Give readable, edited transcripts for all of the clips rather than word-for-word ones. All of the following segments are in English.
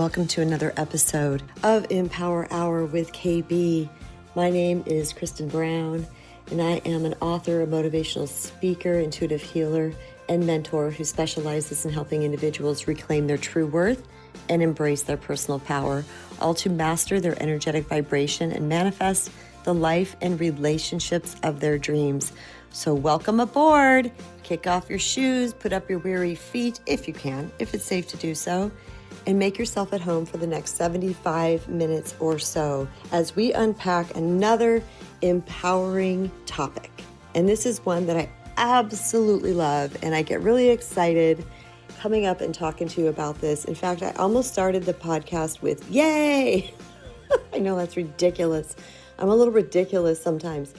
Welcome to another episode of Empower Hour with KB. My name is Kristen Brown, and I am an author, a motivational speaker, intuitive healer, and mentor who specializes in helping individuals reclaim their true worth and embrace their personal power, all to master their energetic vibration and manifest the life and relationships of their dreams. So welcome aboard. Kick off your shoes, put up your weary feet if you can, if it's safe to do so, and make yourself at home for the next 75 minutes or so as we unpack another empowering topic. And this is one that I absolutely love, and I get really excited coming up and talking to you about this. In fact, I almost started the podcast with yay! I know that's ridiculous. I'm a little ridiculous sometimes.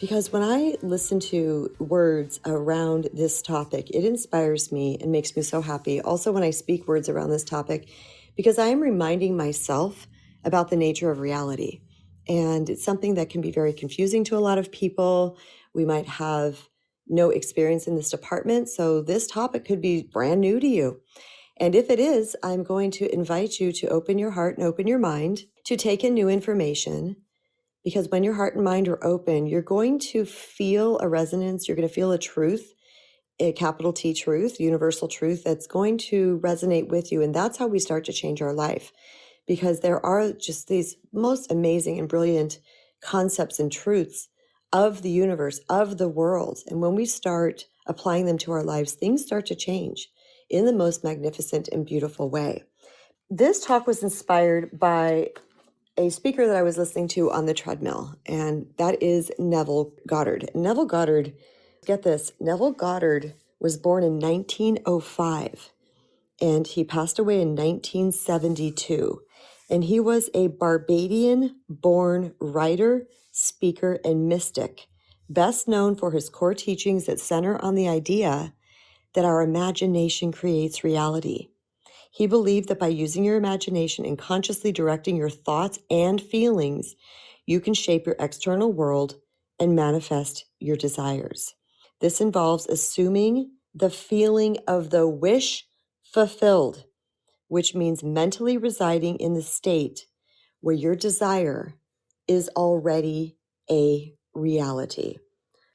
Because when I listen to words around this topic, it inspires me and makes me so happy. Also, when I speak words around this topic, because I am reminding myself about the nature of reality. And it's something that can be very confusing to a lot of people. We might have no experience in this department, so this topic could be brand new to you. And if it is, I'm going to invite you to open your heart and open your mind to take in new information. Because when your heart and mind are open, you're going to feel a resonance. You're going to feel a truth, a capital T truth, universal truth that's going to resonate with you. And that's how we start to change our life. Because there are just these most amazing and brilliant concepts and truths of the universe, of the world. And when we start applying them to our lives, things start to change in the most magnificent and beautiful way. This talk was inspired by a speaker that I was listening to on the treadmill, and that is Neville Goddard. Neville Goddard, get this, Neville Goddard was born in 1905, and he passed away in 1972. And he was a Barbadian-born writer, speaker, and mystic, best known for his core teachings that center on the idea that our imagination creates reality. He believed that by using your imagination and consciously directing your thoughts and feelings, you can shape your external world and manifest your desires. This involves assuming the feeling of the wish fulfilled, which means mentally residing in the state where your desire is already a reality.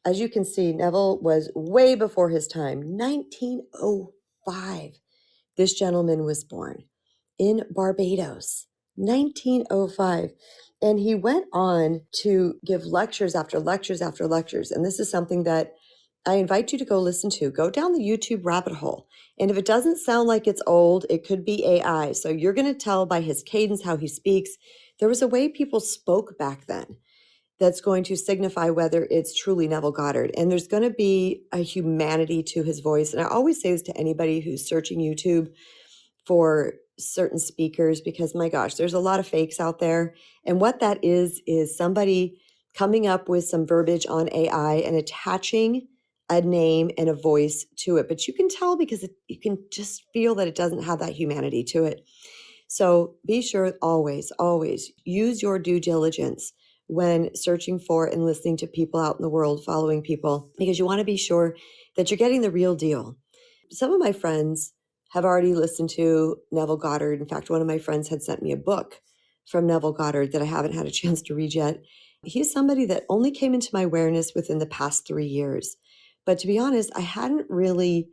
As you can see, Neville was way before his time, 1905. This gentleman was born in Barbados, 1905. And he went on to give lectures after lectures after lectures. And this is something that I invite you to go listen to. Go down the YouTube rabbit hole. And if it doesn't sound like it's old, it could be AI. So you're going to tell by his cadence how he speaks. There was a way people spoke back then that's going to signify whether it's truly Neville Goddard. And there's going to be a humanity to his voice. And I always say this to anybody who's searching YouTube for certain speakers, because my gosh, there's a lot of fakes out there. And what that is somebody coming up with some verbiage on AI and attaching a name and a voice to it. But you can tell because you can just feel that it doesn't have that humanity to it. So be sure always use your due diligence when searching for and listening to people out in the world, following people, because you want to be sure that you're getting the real deal. Some of my friends have already listened to Neville Goddard. In fact, one of my friends had sent me a book from Neville Goddard that I haven't had a chance to read yet. He's somebody that only came into my awareness within the past 3 years. But to be honest, I hadn't really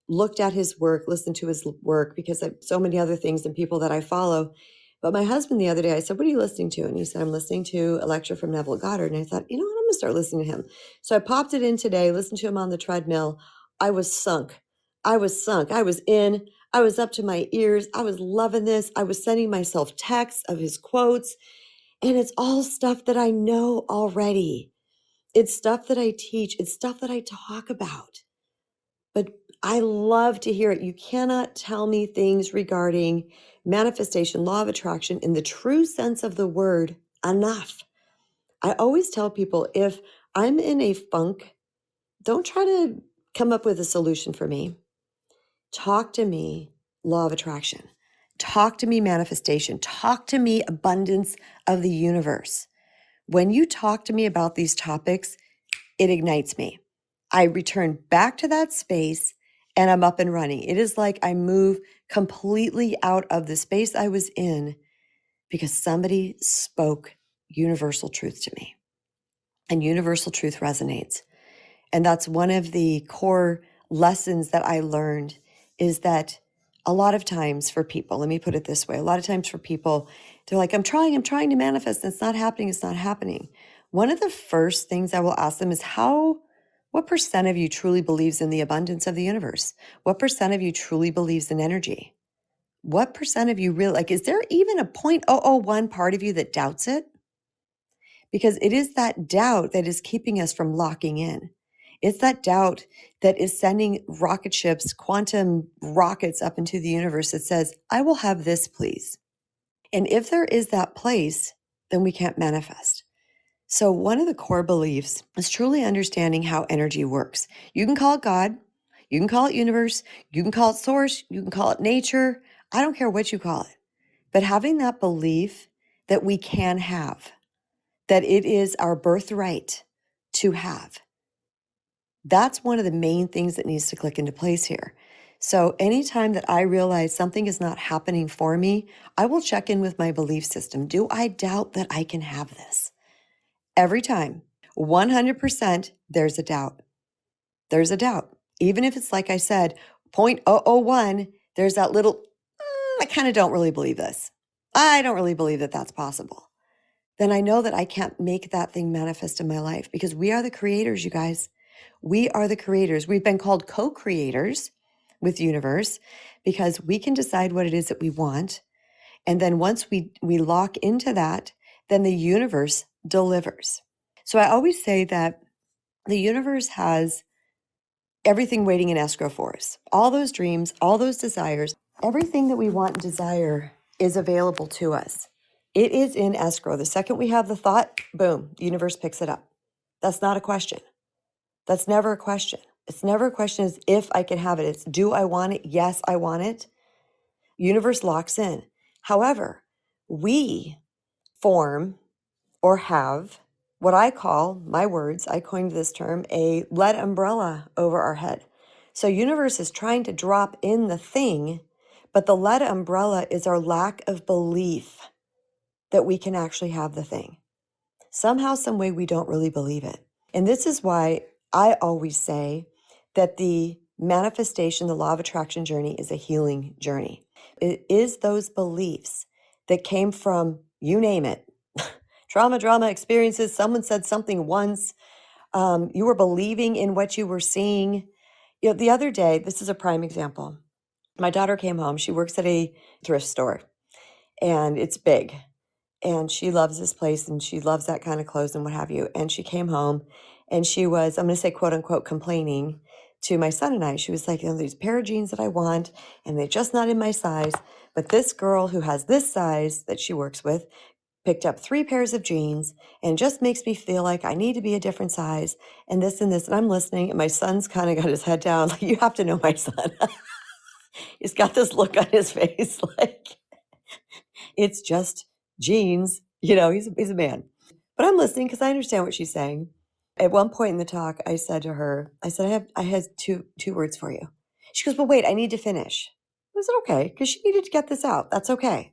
looked at his work, listened to his work, because I have so many other things and people that I follow. But my husband the other day, I said, what are you listening to? And he said, I'm listening to a lecture from Neville Goddard. And I thought, you know what, I'm going to start listening to him. So I popped it in today, listened to him on the treadmill. I was sunk. I was in. I was up to my ears. I was loving this. I was sending myself texts of his quotes. And it's all stuff that I know already. It's stuff that I teach. It's stuff that I talk about. But I love to hear it. You cannot tell me things regarding manifestation, law of attraction in the true sense of the word enough. I always tell people, if I'm in a funk, don't try to come up with a solution for me. Talk to me, law of attraction. Talk to me, manifestation. Talk to me, abundance of the universe. When you talk to me about these topics, it ignites me. I return back to that space and I'm up and running. It is like I move completely out of the space I was in because somebody spoke universal truth to me. And universal truth resonates. And that's one of the core lessons that I learned, is that a lot of times for people, let me put it this way, a lot of times for people, they're like, I'm trying to manifest, and it's not happening, it's not happening. One of the first things I will ask them is what percent of you truly believes in the abundance of the universe? What percent of you truly believes in energy? What percent of you really, is there even a 0.001 part of you that doubts it? Because it is that doubt that is keeping us from locking in. It's that doubt that is sending rocket ships, quantum rockets up into the universe that says, I will have this, please. And if there is that place, then we can't manifest. So one of the core beliefs is truly understanding how energy works. You can call it God, you can call it universe, you can call it source, you can call it nature. I don't care what you call it. But having that belief that we can have, that it is our birthright to have. That's one of the main things that needs to click into place here. So anytime that I realize something is not happening for me, I will check in with my belief system. Do I doubt that I can have this? Every time, 100%, there's a doubt. There's a doubt. Even if it's, like I said, 0.001, there's that little, I kind of don't really believe this. I don't really believe that that's possible. Then I know that I can't make that thing manifest in my life, because we are the creators, you guys. We are the creators. We've been called co-creators with the universe because we can decide what it is that we want. And then once we lock into that, then the universe delivers. So I always say that the universe has everything waiting in escrow for us. All those dreams, all those desires, everything that we want and desire is available to us. It is in escrow. The second we have the thought, boom, the universe picks it up. That's not a question. That's never a question. It's never a question as if I can have it. It's, do I want it? Yes, I want it. Universe locks in. However, we form or have what I call, my words, I coined this term, a lead umbrella over our head. So universe is trying to drop in the thing, but the lead umbrella is our lack of belief that we can actually have the thing. Somehow, some way, we don't really believe it. And this is why I always say that the manifestation, the law of attraction journey is a healing journey. It is those beliefs that came from, you name it, trauma, drama, experiences. Someone said something once. You were believing in what you were seeing. The other day, this is a prime example. My daughter came home. She works at a thrift store, and it's big. And she loves this place, and she loves that kind of clothes and what have you. And she came home, and she was, I'm going to say, quote unquote, complaining to my son and I. She was like, these pair of jeans that I want, and they're just not in my size. But this girl who has this size that she works with picked up 3 pairs of jeans, and just makes me feel like I need to be a different size, and this and this. And I'm listening, and my son's kind of got his head down. Like, you have to know my son. He's got this look on his face like, it's just jeans. He's a man. But I'm listening because I understand what she's saying. At one point in the talk, I said to her, I have two words for you. She goes, well, wait, I need to finish. I said, okay, because she needed to get this out. That's okay.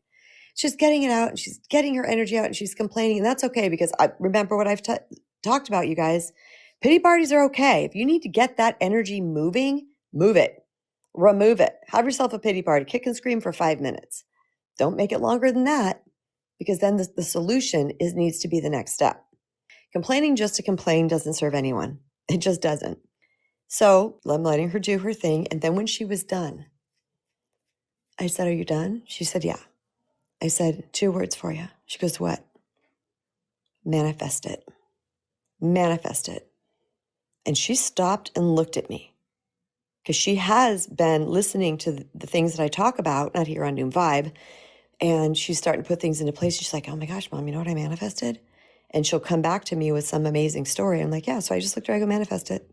She's getting it out, and she's getting her energy out, and she's complaining, and that's okay, because I remember what I've talked about, you guys. Pity parties are okay. If you need to get that energy moving, move it. Remove it. Have yourself a pity party. Kick and scream for 5 minutes. Don't make it longer than that, because then the solution needs to be the next step. Complaining just to complain doesn't serve anyone. It just doesn't. So I'm letting her do her thing. And then when she was done, I said, are you done? She said, yeah. I said, 2 words for you. She goes, what? Manifest it. Manifest it. And she stopped and looked at me, because she has been listening to the things that I talk about, not here on Noom Vibe. And she's starting to put things into place. She's like, oh my gosh, Mom, you know what I manifested? And she'll come back to me with some amazing story. I'm like, yeah, so I just looked at her, I go, manifest it.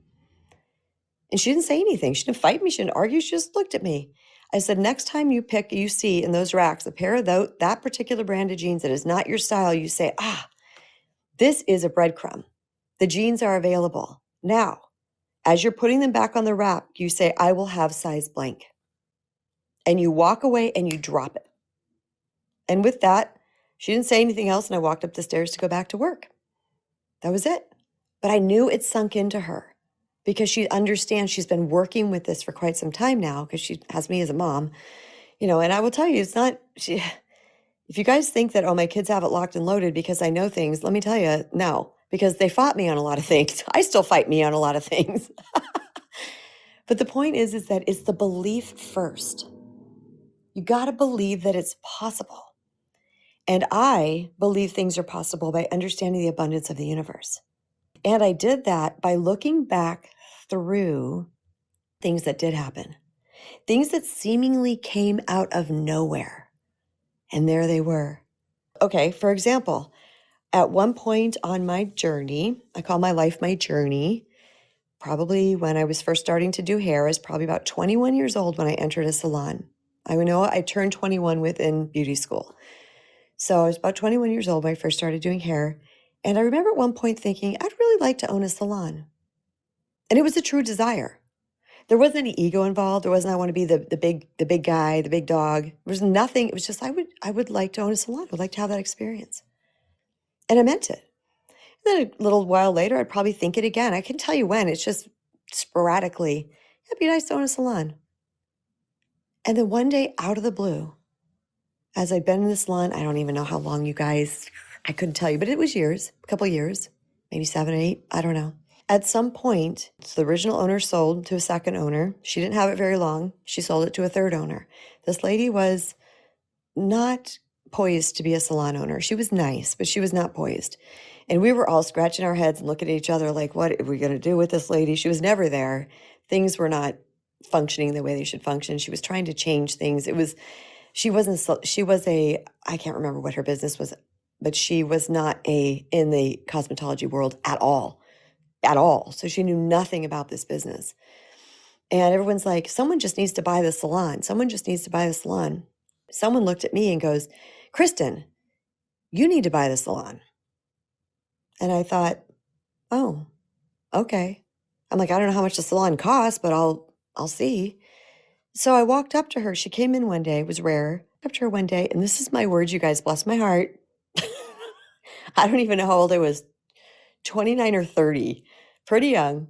And she didn't say anything. She didn't fight me. She didn't argue. She just looked at me. I said, next time you see in those racks a pair of that particular brand of jeans that is not your style, you say, this is a breadcrumb. The jeans are available. Now, as you're putting them back on the rack, you say, I will have size blank. and you walk away and you drop it. And with that, she didn't say anything else, and I walked up the stairs to go back to work. That was it. But I knew it sunk into her because she understands she's been working with this for quite some time now because she has me as a mom, and I will tell you, it's not, if you guys think that, oh, my kids have it locked and loaded because I know things, let me tell you, no, because they fought me on a lot of things. I still fight me on a lot of things. But the point is that it's the belief first. You got to believe that it's possible. And I believe things are possible by understanding the abundance of the universe. And I did that by looking back through things that did happen, things that seemingly came out of nowhere. And there they were. Okay, for example, at one point on my journey, I call my life my journey, probably when I was first starting to do hair. I was probably about 21 years old when I entered a salon. I know I turned 21 within beauty school. So I was about 21 years old when I first started doing hair. And I remember at one point thinking, I'd really like to own a salon. And it was a true desire. There wasn't any ego involved. There wasn't, I want to be the big guy, the big dog. There was nothing. It was just, I would like to own a salon. I would like to have that experience. And I meant it. And then a little while later, I'd probably think it again. I can tell you when. It's just sporadically. It'd be nice to own a salon. And then one day, out of the blue, as I'd been in the salon, I don't even know how long, you guys, I couldn't tell you, but it was years, a couple years, maybe 7 or 8, I don't know. At some point, the original owner sold to a second owner. She didn't have it very long. She sold it to a third owner. This lady was not poised to be a salon owner. She was nice, but she was not poised. And we were all scratching our heads and looking at each other like, what are we going to do with this lady? She was never there. Things were not functioning the way they should function. She was trying to change things. She was I can't remember what her business was, but she was not in the cosmetology world at all. So she knew nothing about this business. And everyone's like, someone just needs to buy the salon. Someone just needs to buy the salon. Someone looked at me and goes, Kristen, you need to buy the salon. And I thought, oh, okay. I'm like, I don't know how much the salon costs, but I'll see. So I walked up to her. She came in one day. It was rare. Up to her one day. And this is my words, you guys, bless my heart. I don't even know how old I was, 29 or 30, pretty young.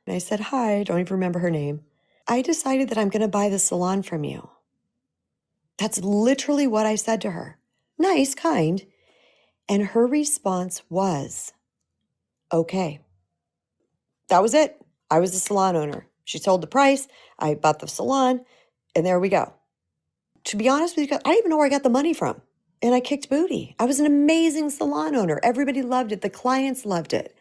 And I said, hi, I don't even remember her name. I decided that I'm going to buy the salon from you. That's literally what I said to her. Nice, kind. And her response was, okay. That was it. I was the salon owner. She told the price. I bought the salon, and there we go. To be honest with you guys, I didn't even know where I got the money from. And I kicked booty. I was an amazing salon owner. Everybody loved it. The clients loved it.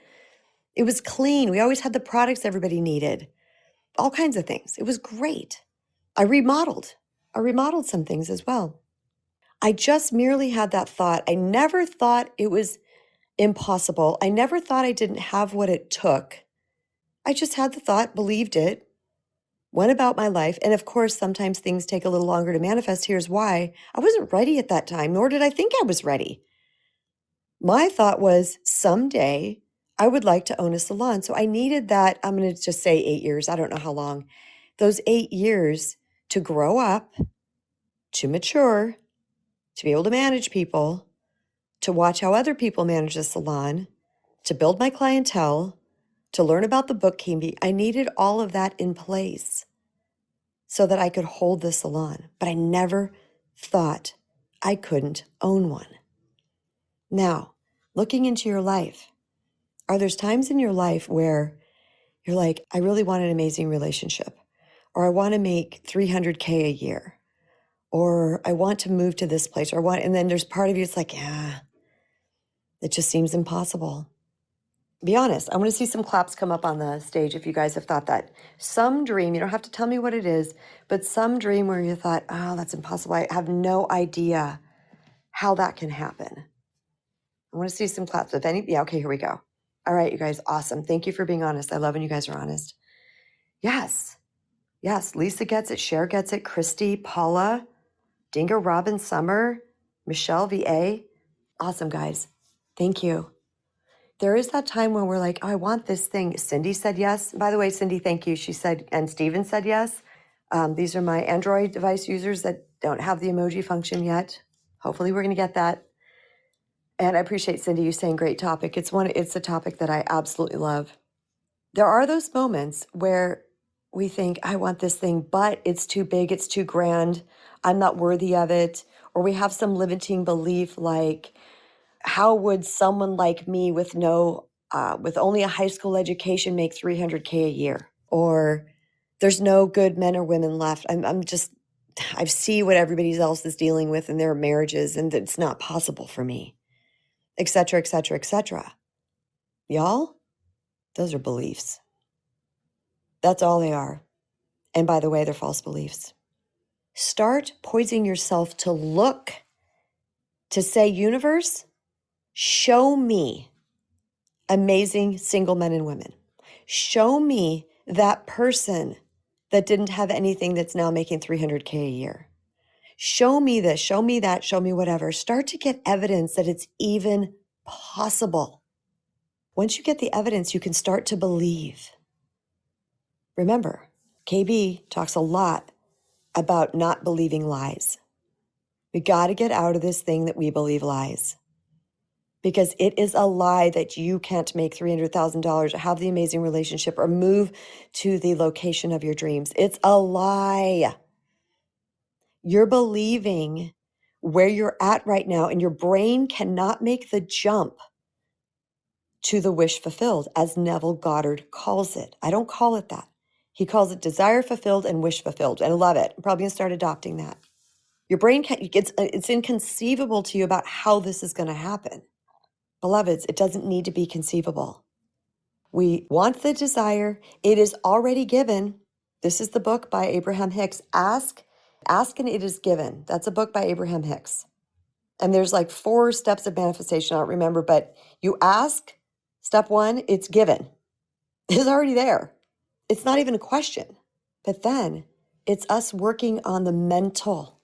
It was clean. We always had the products everybody needed. All kinds of things. It was great. I remodeled some things as well. I just merely had that thought. I never thought it was impossible. I never thought I didn't have what it took. I just had the thought, believed it, went about my life. And of course, sometimes things take a little longer to manifest. Here's why. I wasn't ready at that time, nor did I think I was ready. My thought was someday I would like to own a salon. So I needed that, I'm going to just say 8 years. I don't know how long. Those 8 years to grow up, to mature, to be able to manage people, to watch how other people manage a salon, to build my clientele, to learn about the bookkeeping. I needed all of that in place so that I could hold the salon. But I never thought I couldn't own one. Now, looking into your life, are there times in your life where you're like, I really want an amazing relationship, or I want to make $300K a year, or I want to move to this place, and then there's part of you, it's like, yeah, it just seems impossible. Be honest. I want to see some claps come up on the stage if you guys have thought that. Some dream, you don't have to tell me what it is, but some dream where you thought, oh, that's impossible. I have no idea how that can happen. I want to see some claps. If any, yeah, okay, here we go. All right, you guys, awesome. Thank you for being honest. I love when you guys are honest. Yes, Lisa gets it, Cher gets it, Christy, Paula, Dinga, Robin, Summer, Michelle, VA. Awesome, guys. Thank you. There is that time when we're like, oh, I want this thing. Cindy said yes. By the way, Cindy, thank you. She said, and Steven said yes. These are my Android device users that don't have the emoji function yet. Hopefully we're going to get that. And I appreciate, Cindy, you saying great topic. It's a topic that I absolutely love. There are those moments where we think, I want this thing, but it's too big, it's too grand, I'm not worthy of it. Or we have some limiting belief like, how would someone like me with with only a high school education make $300K a year? Or there's no good men or women left. I see what everybody else is dealing with in their marriages, and it's not possible for me, et cetera, et cetera, et cetera. Y'all, those are beliefs. That's all they are. And by the way, they're false beliefs. Start poising yourself to look, to say, universe, show me amazing single men and women. Show me that person that didn't have anything that's now making $300K a year. Show me this, show me that, show me whatever. Start to get evidence that it's even possible. Once you get the evidence, you can start to believe. Remember, KB talks a lot about not believing lies. We got to get out of this thing that we believe lies. Because it is a lie that you can't make $300,000 or have the amazing relationship or move to the location of your dreams. It's a lie. You're believing where you're at right now, and your brain cannot make the jump to the wish fulfilled, as Neville Goddard calls it. I don't call it that. He calls it desire fulfilled and wish fulfilled. And I love it. I'm probably going to start adopting that. Your brain it's inconceivable to you about how this is going to happen. Beloveds, it doesn't need to be conceivable. We want the desire. It is already given. This is the book by Abraham Hicks. Ask and it is given. That's a book by Abraham Hicks. And there's like 4 steps of manifestation. I don't remember, but you ask, step 1, it's given. It's already there. It's not even a question. But then it's us working on the mental,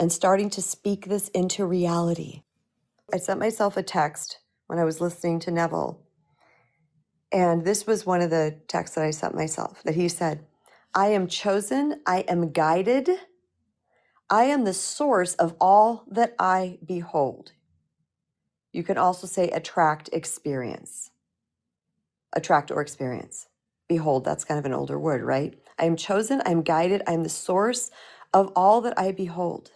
and starting to speak this into reality. I sent myself a text when I was listening to Neville. And this was one of the texts that I sent myself, that he said, I am chosen, I am guided, I am the source of all that I behold. You can also say attract or experience. Behold, that's kind of an older word, right? I am chosen, I am guided, I am the source of all that I behold.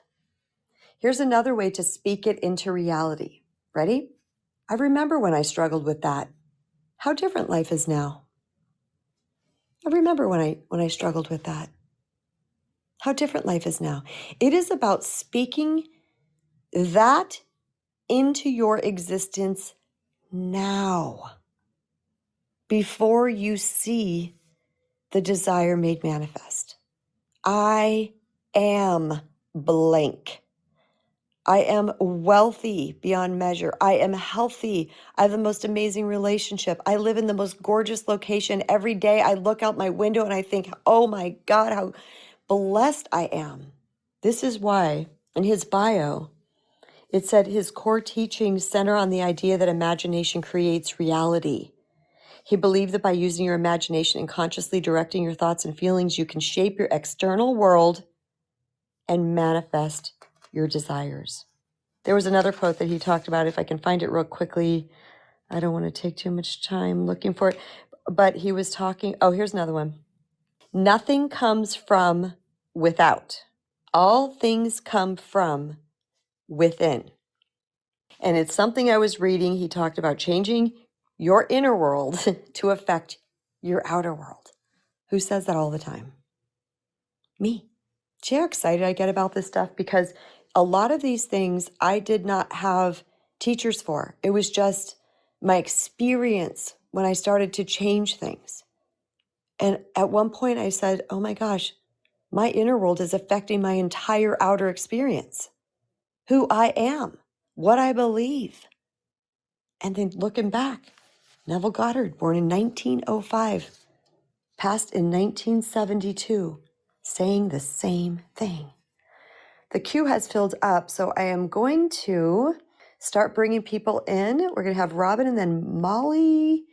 Here's another way to speak it into reality. Ready? I remember when I struggled with that. How different life is now. I remember when I struggled with that. How different life is now. It is about speaking that into your existence now, before you see the desire made manifest. I am blank. I am wealthy beyond measure. I am healthy. I have the most amazing relationship. I live in the most gorgeous location. Every day I look out my window and I think, oh my God, how blessed I am. This is why in his bio, it said his core teachings center on the idea that imagination creates reality. He believed that by using your imagination and consciously directing your thoughts and feelings, you can shape your external world and manifest your desires. There was another quote that he talked about. If I can find it real quickly, I don't want to take too much time looking for it. But he was talking, here's another one. Nothing comes from without. All things come from within. And it's something I was reading. He talked about changing your inner world to affect your outer world. Who says that all the time? Me. See how excited I get about this stuff? Because a lot of these things I did not have teachers for. It was just my experience when I started to change things. And at one point I said, oh my gosh, my inner world is affecting my entire outer experience. Who I am, what I believe. And then looking back, Neville Goddard, born in 1905, passed in 1972, saying the same thing. The queue has filled up, so I am going to start bringing people in. We're going to have Robin and then Molly,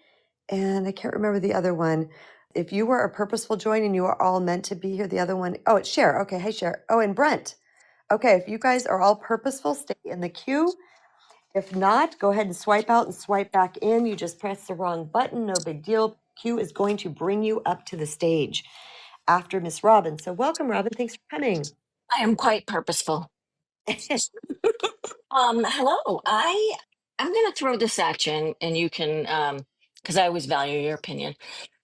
and I can't remember the other one. if you were a purposeful join and you are all meant to be here, the other one, oh, it's Cher. Okay, hey, Cher. Oh, and Brent. Okay, if you guys are all purposeful, stay in the queue. If not, go ahead and swipe out and swipe back in. You just pressed the wrong button. No big deal. Q is going to bring you up to the stage after Miss Robin. So welcome, Robin. Thanks for coming. I am quite purposeful. Hello. I'm gonna throw this at you, and you can because I always value your opinion.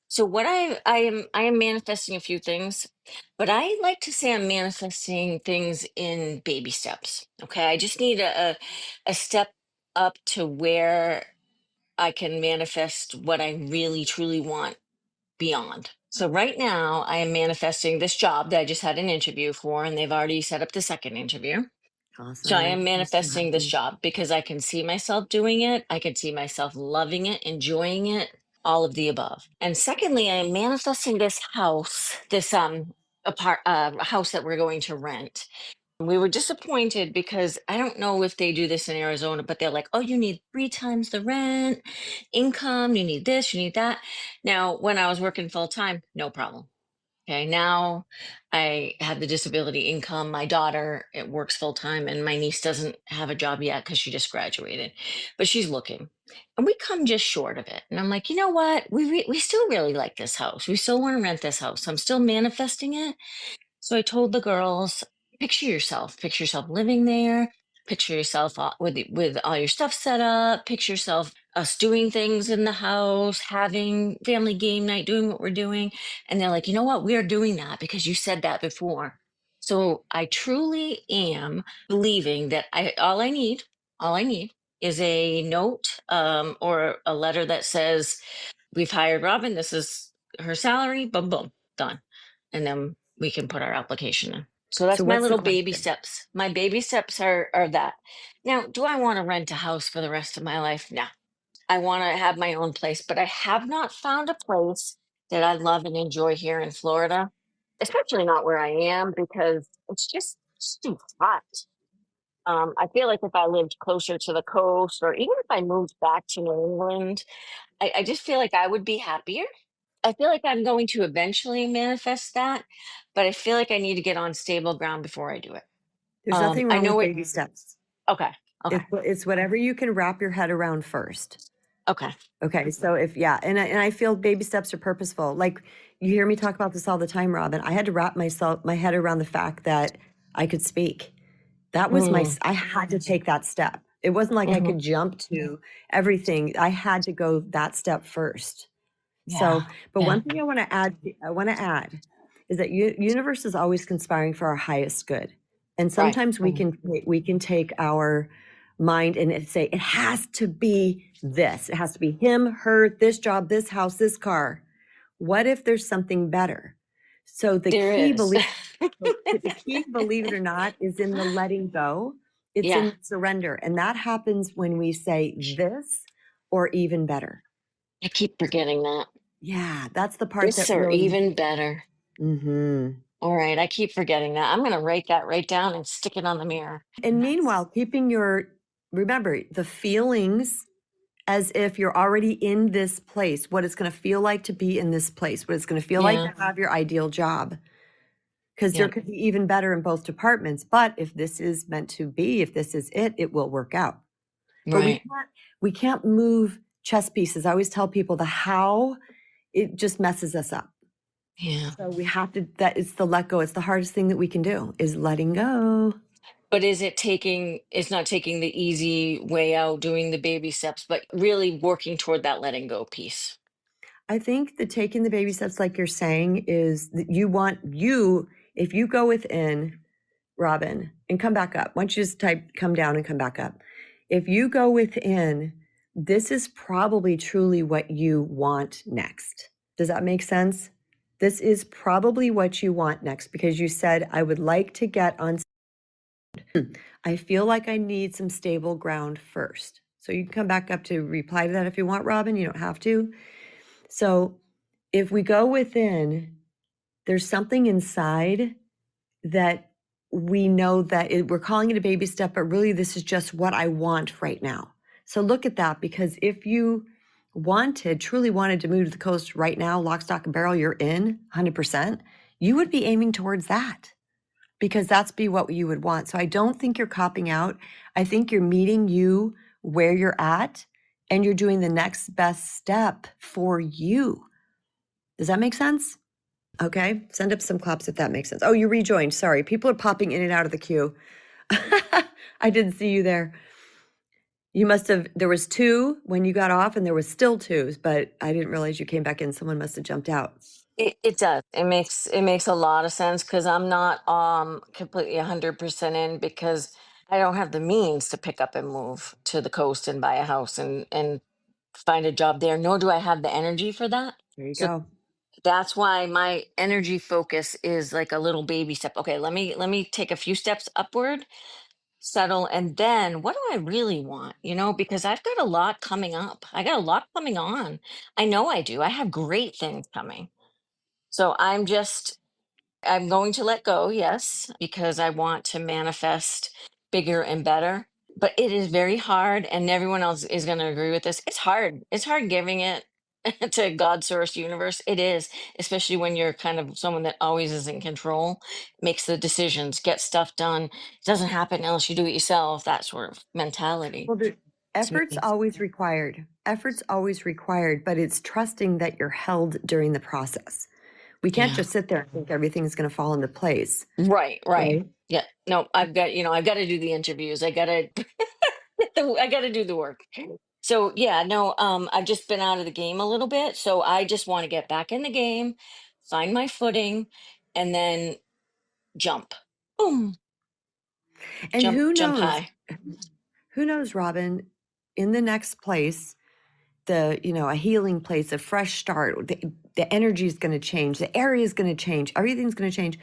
So what I am manifesting a few things, but I like to say I'm manifesting things in baby steps. Okay. I just need a step up to where I can manifest what I really truly want beyond. So right now I am manifesting this job that I just had an interview for, and they've already set up the second interview. So I Awesome. am I'm so manifesting this happy. job because I can see myself doing it. I can see myself loving it, enjoying it, all of the above. And secondly, I am manifesting this house, this house that we're going to rent. We were disappointed because I don't know if they do this in Arizona, but they're like, "Oh, you need 3 times the rent income, you need this, you need that." Now, when I was working full time, no problem. Okay, now I have the disability income. My daughter, it works full time, and my niece doesn't have a job yet because she just graduated, but she's looking, and we come just short of it. And I'm like, you know what? We still really like this house. We still want to rent this house. I'm still manifesting it. So I told the girls, picture yourself living there, picture yourself with all your stuff set up, picture yourself us doing things in the house, having family game night, doing what we're doing. And they're like, you know what? We are doing that because you said that before. So I truly am believing that all I need is a note or a letter that says, we've hired Robin. This is her salary. Boom, boom, done. And then we can put our application in. So So that's my what's the little baby question? steps. My baby steps are that. Now, do I want to rent a house for the rest of my life? No. I want to have my own place, but I have not found a place that I love and enjoy here in Florida, especially not where I am because it's too hot. I feel like if I lived closer to the coast or even if I moved back to New England, I just feel like I would be happier. I feel like I'm going to eventually manifest that, but I feel like I need to get on stable ground before I do it. There's nothing I wrong with know it. baby steps. Okay. Okay. It's whatever you can wrap your head around first. Okay. Okay, so if yeah, and I feel baby steps are purposeful. Like you hear me talk about this all the time, Robin. I had to wrap my head around the fact that I could speak. That was Mm, I had to take that step. It wasn't like I hmm. could jump to everything. I had to go that step first. Yeah. So, but Yeah. one thing I want to add is that universe is always conspiring for our highest good. And Right. sometimes we can take our mind and say it has to be this. It has to be him, her, this job, this house, this car. What if there's something better? So There is. the key, believe it or not, is in the letting go. It's Yeah. in surrender. And that happens when we say this or even better. I keep forgetting that. Yeah, that's the part This that or really. even better. Mhm. All right. I keep forgetting that. I'm going to write that right down and stick it on the mirror. And meanwhile, remember the feelings as if you're already in this place, what it's going to feel like to be in this place, what it's going to feel like Yeah. to have your ideal job. Because there Yeah. could be even better in both departments. But if this is meant to be, if this is it, it will work out. But Right. we can't move chess pieces. I always tell people the how, it just messes us up. Yeah. So we have to, that is the let go. It's the hardest thing that we can do is letting go. But it's not taking the easy way out, doing the baby steps, but really working toward that letting go piece. I think the taking the baby steps, like you're saying, is that if you go within, Robin, and come back up. Why don't you just type come down and come back up? If you go within, this is probably truly what you want next. Does that make sense? This is probably what you want next because you said, I would like to get on. I feel like I need some stable ground first. So you can come back up to reply to that if you want, Robin. You don't have to. So if we go within, there's something inside that we know that we're calling it a baby step, but really this is just what I want right now. So look at that, because if you truly wanted to move to the coast right now, lock, stock, and barrel, you're in 100%, you would be aiming towards that because that's be what you would want. So I don't think you're copping out. I think you're meeting you where you're at and you're doing the next best step for you. Does that make sense? Okay. Send up some claps if that makes sense. Oh, you rejoined. Sorry. People are popping in and out of the queue. I didn't see you there. You must have, there was two when you got off and there was still twos, but I didn't realize you came back in. Someone must have jumped out. It does. It makes a lot of sense because I'm not completely 100% in because I don't have the means to pick up and move to the coast and buy a house and find a job there, nor do I have the energy for that. There you So go. that's why my energy focus is like a little baby step. Okay, let me take a few steps upward, settle, and then what do I really want? Because I've got a lot coming up. I got a lot coming on. I know I do. I have great things coming. So I'm going to let go, yes, because I want to manifest bigger and better. But it is very hard, and everyone else is going to agree with this. It's hard. It's hard giving it to God, source, universe. It is, especially when you're kind of someone that always is in control, makes the decisions, gets stuff done. It doesn't happen unless you do it yourself, that sort of mentality. Well, the It's effort's me. always required. Effort's always required, but it's trusting that you're held during the process. We can't Yeah. just sit there and think everything's going to fall into place. Right, right. Right. Yeah. No, I've got to do the interviews. I got to I got to do the work. So yeah, no, I've just been out of the game a little bit, so I just want to get back in the game, find my footing, and then jump. Boom, And jump, jump high. who knows, Robin, in the next place, a healing place, a fresh start, the energy is going to change, the area is going to change, everything's going to change.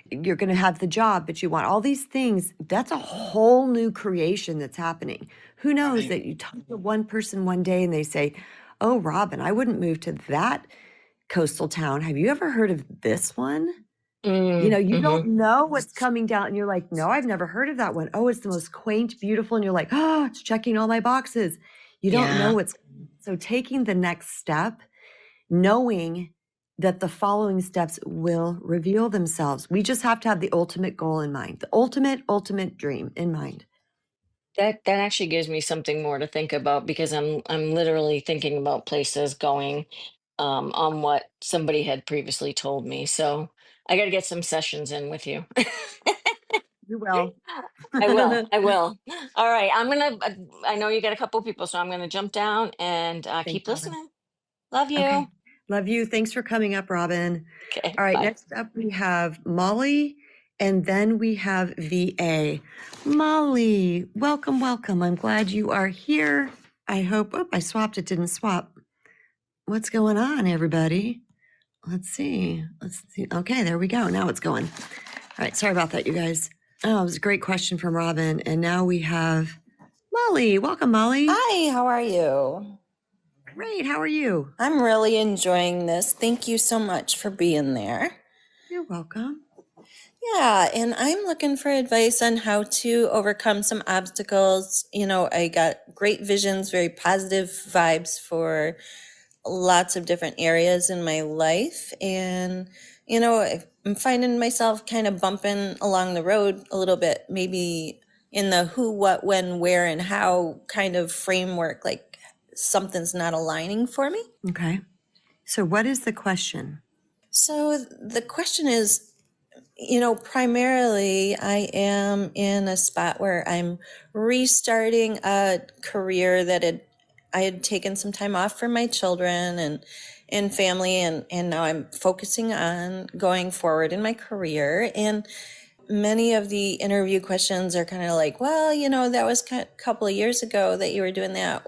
You're going to have the job that you want, all these things. That's a whole new creation that's happening. Who knows Right. that you talk to one person one day and they say, "Oh, Robin, I wouldn't move to that coastal town. Have you ever heard of this one?" You Mm-hmm. don't know what's coming down, and you're like, "No, I've never heard of that one. Oh, it's the most quaint, beautiful." And you're like, "Oh, it's checking all my boxes." You don't know Yeah. what's so taking the next step, knowing that the following steps will reveal themselves. We just have to have the ultimate goal in mind, the ultimate dream in mind. That actually gives me something more to think about because I'm literally thinking about places going on what somebody had previously told me. So I got to get some sessions in with you. You will. I will. I will. All right. I know you got a couple people, so I'm gonna jump down and Thanks, keep Robin. listening. Love you. Okay. Love you. Thanks for coming up, Robin. Okay. All right, Bye. next up we have Molly, and then we have VA. Molly, welcome, welcome. I'm glad you are here. I hope, I swapped, it didn't swap. What's going on, everybody? Let's see. Let's see. Okay, there we go. Now it's going. All right, sorry about that, you guys. Oh, it was a great question from Robin. And now we have Molly. Welcome, Molly. Hi, how are you? Great. How are you? I'm really enjoying this. Thank you so much for being there. You're welcome. Yeah, and I'm looking for advice on how to overcome some obstacles. I got great visions, very positive vibes for lots of different areas in my life. And, I'm finding myself kind of bumping along the road a little bit, maybe in the who, what, when, where, and how kind of framework, like something's not aligning for me. Okay. So, what is the question? So the question is, primarily I am in a spot where I'm restarting a career that I had taken some time off for my children and family, and now I'm focusing on going forward in my career. And many of the interview questions are kind of like, well, that was a couple of years ago that you were doing that.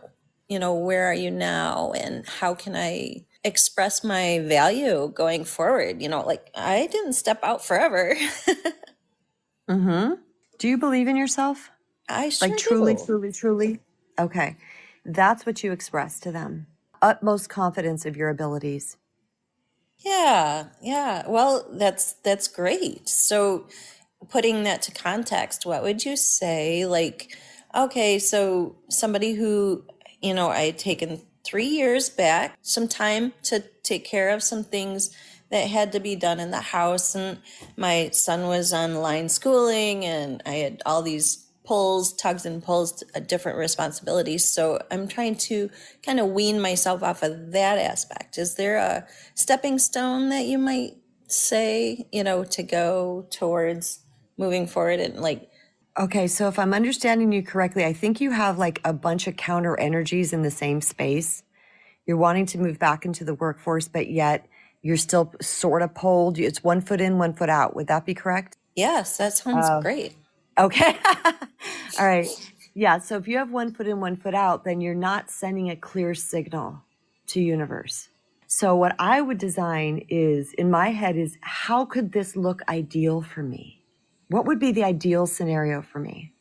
Where are you now? And how can I express my value going forward? Like I didn't step out forever. Mm-hmm. Do you believe in yourself? I Like sure truly, do. truly, truly? Okay. That's what you express to them. Utmost confidence of your abilities. Yeah, yeah. Well, that's great. So putting that to context, what would you say? Like, okay, so somebody who, I had taken 3 years back, some time to take care of some things that had to be done in the house. And my son was online schooling, and I had all these tugs and pulls, different responsibilities. So I'm trying to kind of wean myself off of that aspect. Is there a stepping stone that you might say, to go towards moving forward and like? Okay, so if I'm understanding you correctly, I think you have like a bunch of counter energies in the same space. You're wanting to move back into the workforce, but yet you're still sort of pulled. It's 1 foot in, 1 foot out. Would that be correct? Yes, that sounds great. Okay. All right. Yeah. So if you have 1 foot in, 1 foot out, then you're not sending a clear signal to universe. So what I would design is, in my head, is how could this look ideal for me? What would be the ideal scenario for me?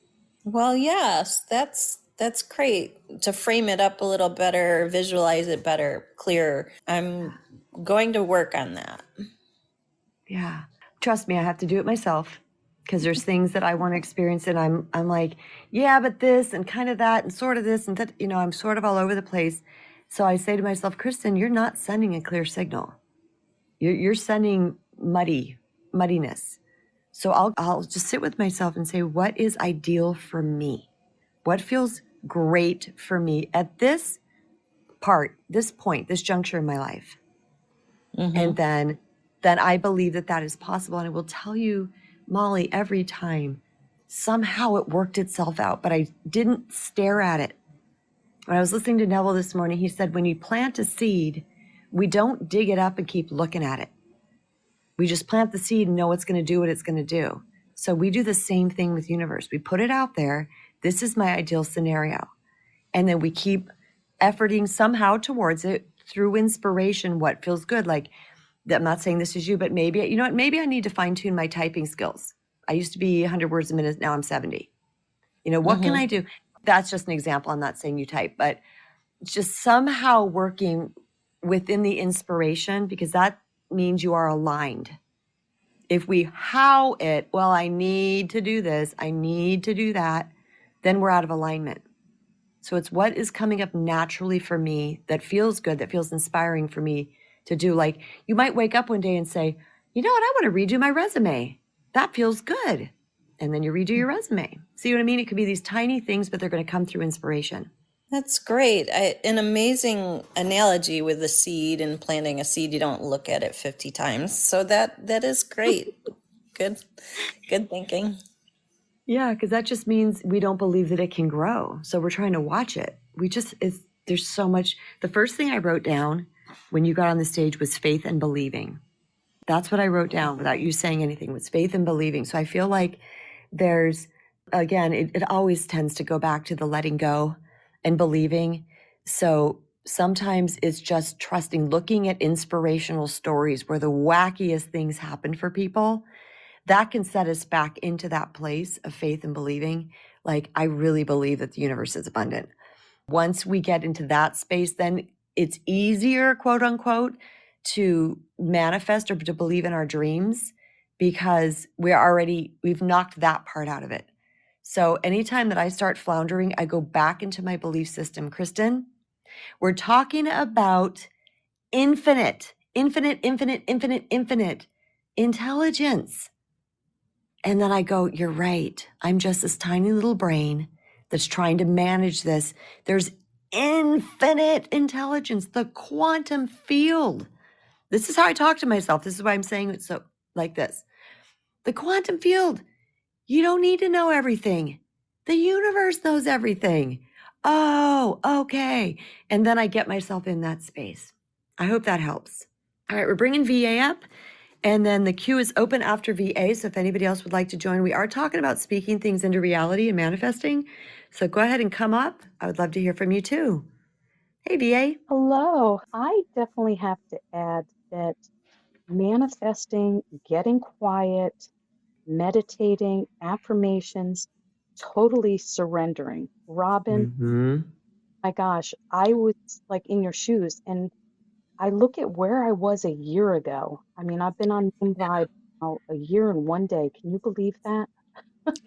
Well, yes, that's great to frame it up a little better, visualize it better, clearer. I'm going to work on that. Yeah. Trust me, I have to do it myself because there's things that I want to experience, and I'm like, yeah, but this and kind of that and sort of this and that, I'm sort of all over the place. So I say to myself, Kristen, you're not sending a clear signal. You're sending muddiness. So I'll just sit with myself and say, what is ideal for me? What feels great for me at this point, this juncture in my life? And then I believe that is possible. And I will tell you, Molly, every time, somehow it worked itself out, but I didn't stare at it. When I was listening to Neville this morning, he said, when you plant a seed, we don't dig it up and keep looking at it. We just plant the seed and know it's going to do what it's going to do. So we do the same thing with universe. We put it out there. This is my ideal scenario. And then we keep efforting somehow towards it through inspiration, what feels good. Like, I'm not saying this is you, but maybe, maybe I need to fine tune my typing skills. I used to be 100 words a minute. Now I'm 70. What can I do? That's just an example. I'm not saying you type, but just somehow working within the inspiration, because that means you are aligned. If we how it, well, I need to do this, I need to do that, then we're out of alignment. So it's what is coming up naturally for me that feels good, that feels inspiring for me to do. Like, you might wake up one day and say, you know what, I want to redo my resume. That feels good. And then you redo your resume. See what I mean? It could be these tiny things, but they're going to come through inspiration. That's great. An amazing analogy with the seed and planting a seed. You don't look at it 50 times. So that is great. Good thinking. Yeah, because that just means we don't believe that it can grow. So we're trying to watch it. There's so much. The first thing I wrote down when you got on the stage was faith and believing. That's what I wrote down without you saying anything, was faith and believing. So I feel like there's, again, it always tends to go back to the letting go and believing. So sometimes it's just trusting, looking at inspirational stories where the wackiest things happen for people. That can set us back into that place of faith and believing. Like, I really believe that the universe is abundant. Once we get into that space, then it's easier, quote unquote, to manifest or to believe in our dreams, because we've knocked that part out of it. So anytime that I start floundering, I go back into my belief system. Kristen, we're talking about infinite intelligence. And then I go, you're right. I'm just this tiny little brain that's trying to manage this. There's infinite intelligence, the quantum field. This is how I talk to myself. This is why I'm saying it so like this. The quantum field. You don't need to know everything. The universe knows everything. Oh, okay. And then I get myself in that space. I hope that helps. All right, we're bringing VA up. And then the queue is open after VA. So if anybody else would like to join, we are talking about speaking things into reality and manifesting. So go ahead and come up. I would love to hear from you too. Hey, VA. Hello. I definitely have to add that manifesting, getting quiet, meditating, affirmations, totally surrendering. Robin, my gosh, I was like in your shoes, and I look at where I was a year ago. I mean, I've been on Moon Vibe now a year and 1 day. Can you believe that?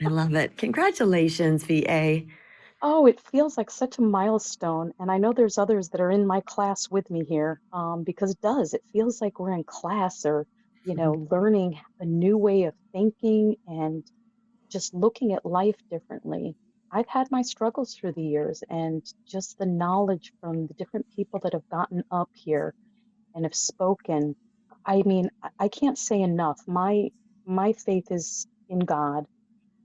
I love it. Congratulations, VA. Oh, it feels like such a milestone. And I know there's others that are in my class with me here, because it does. It feels like we're in class or, learning a new way of thinking and just looking at life differently. I've had my struggles through the years, and just the knowledge from the different people that have gotten up here and have spoken. I mean, I can't say enough. My faith is in God,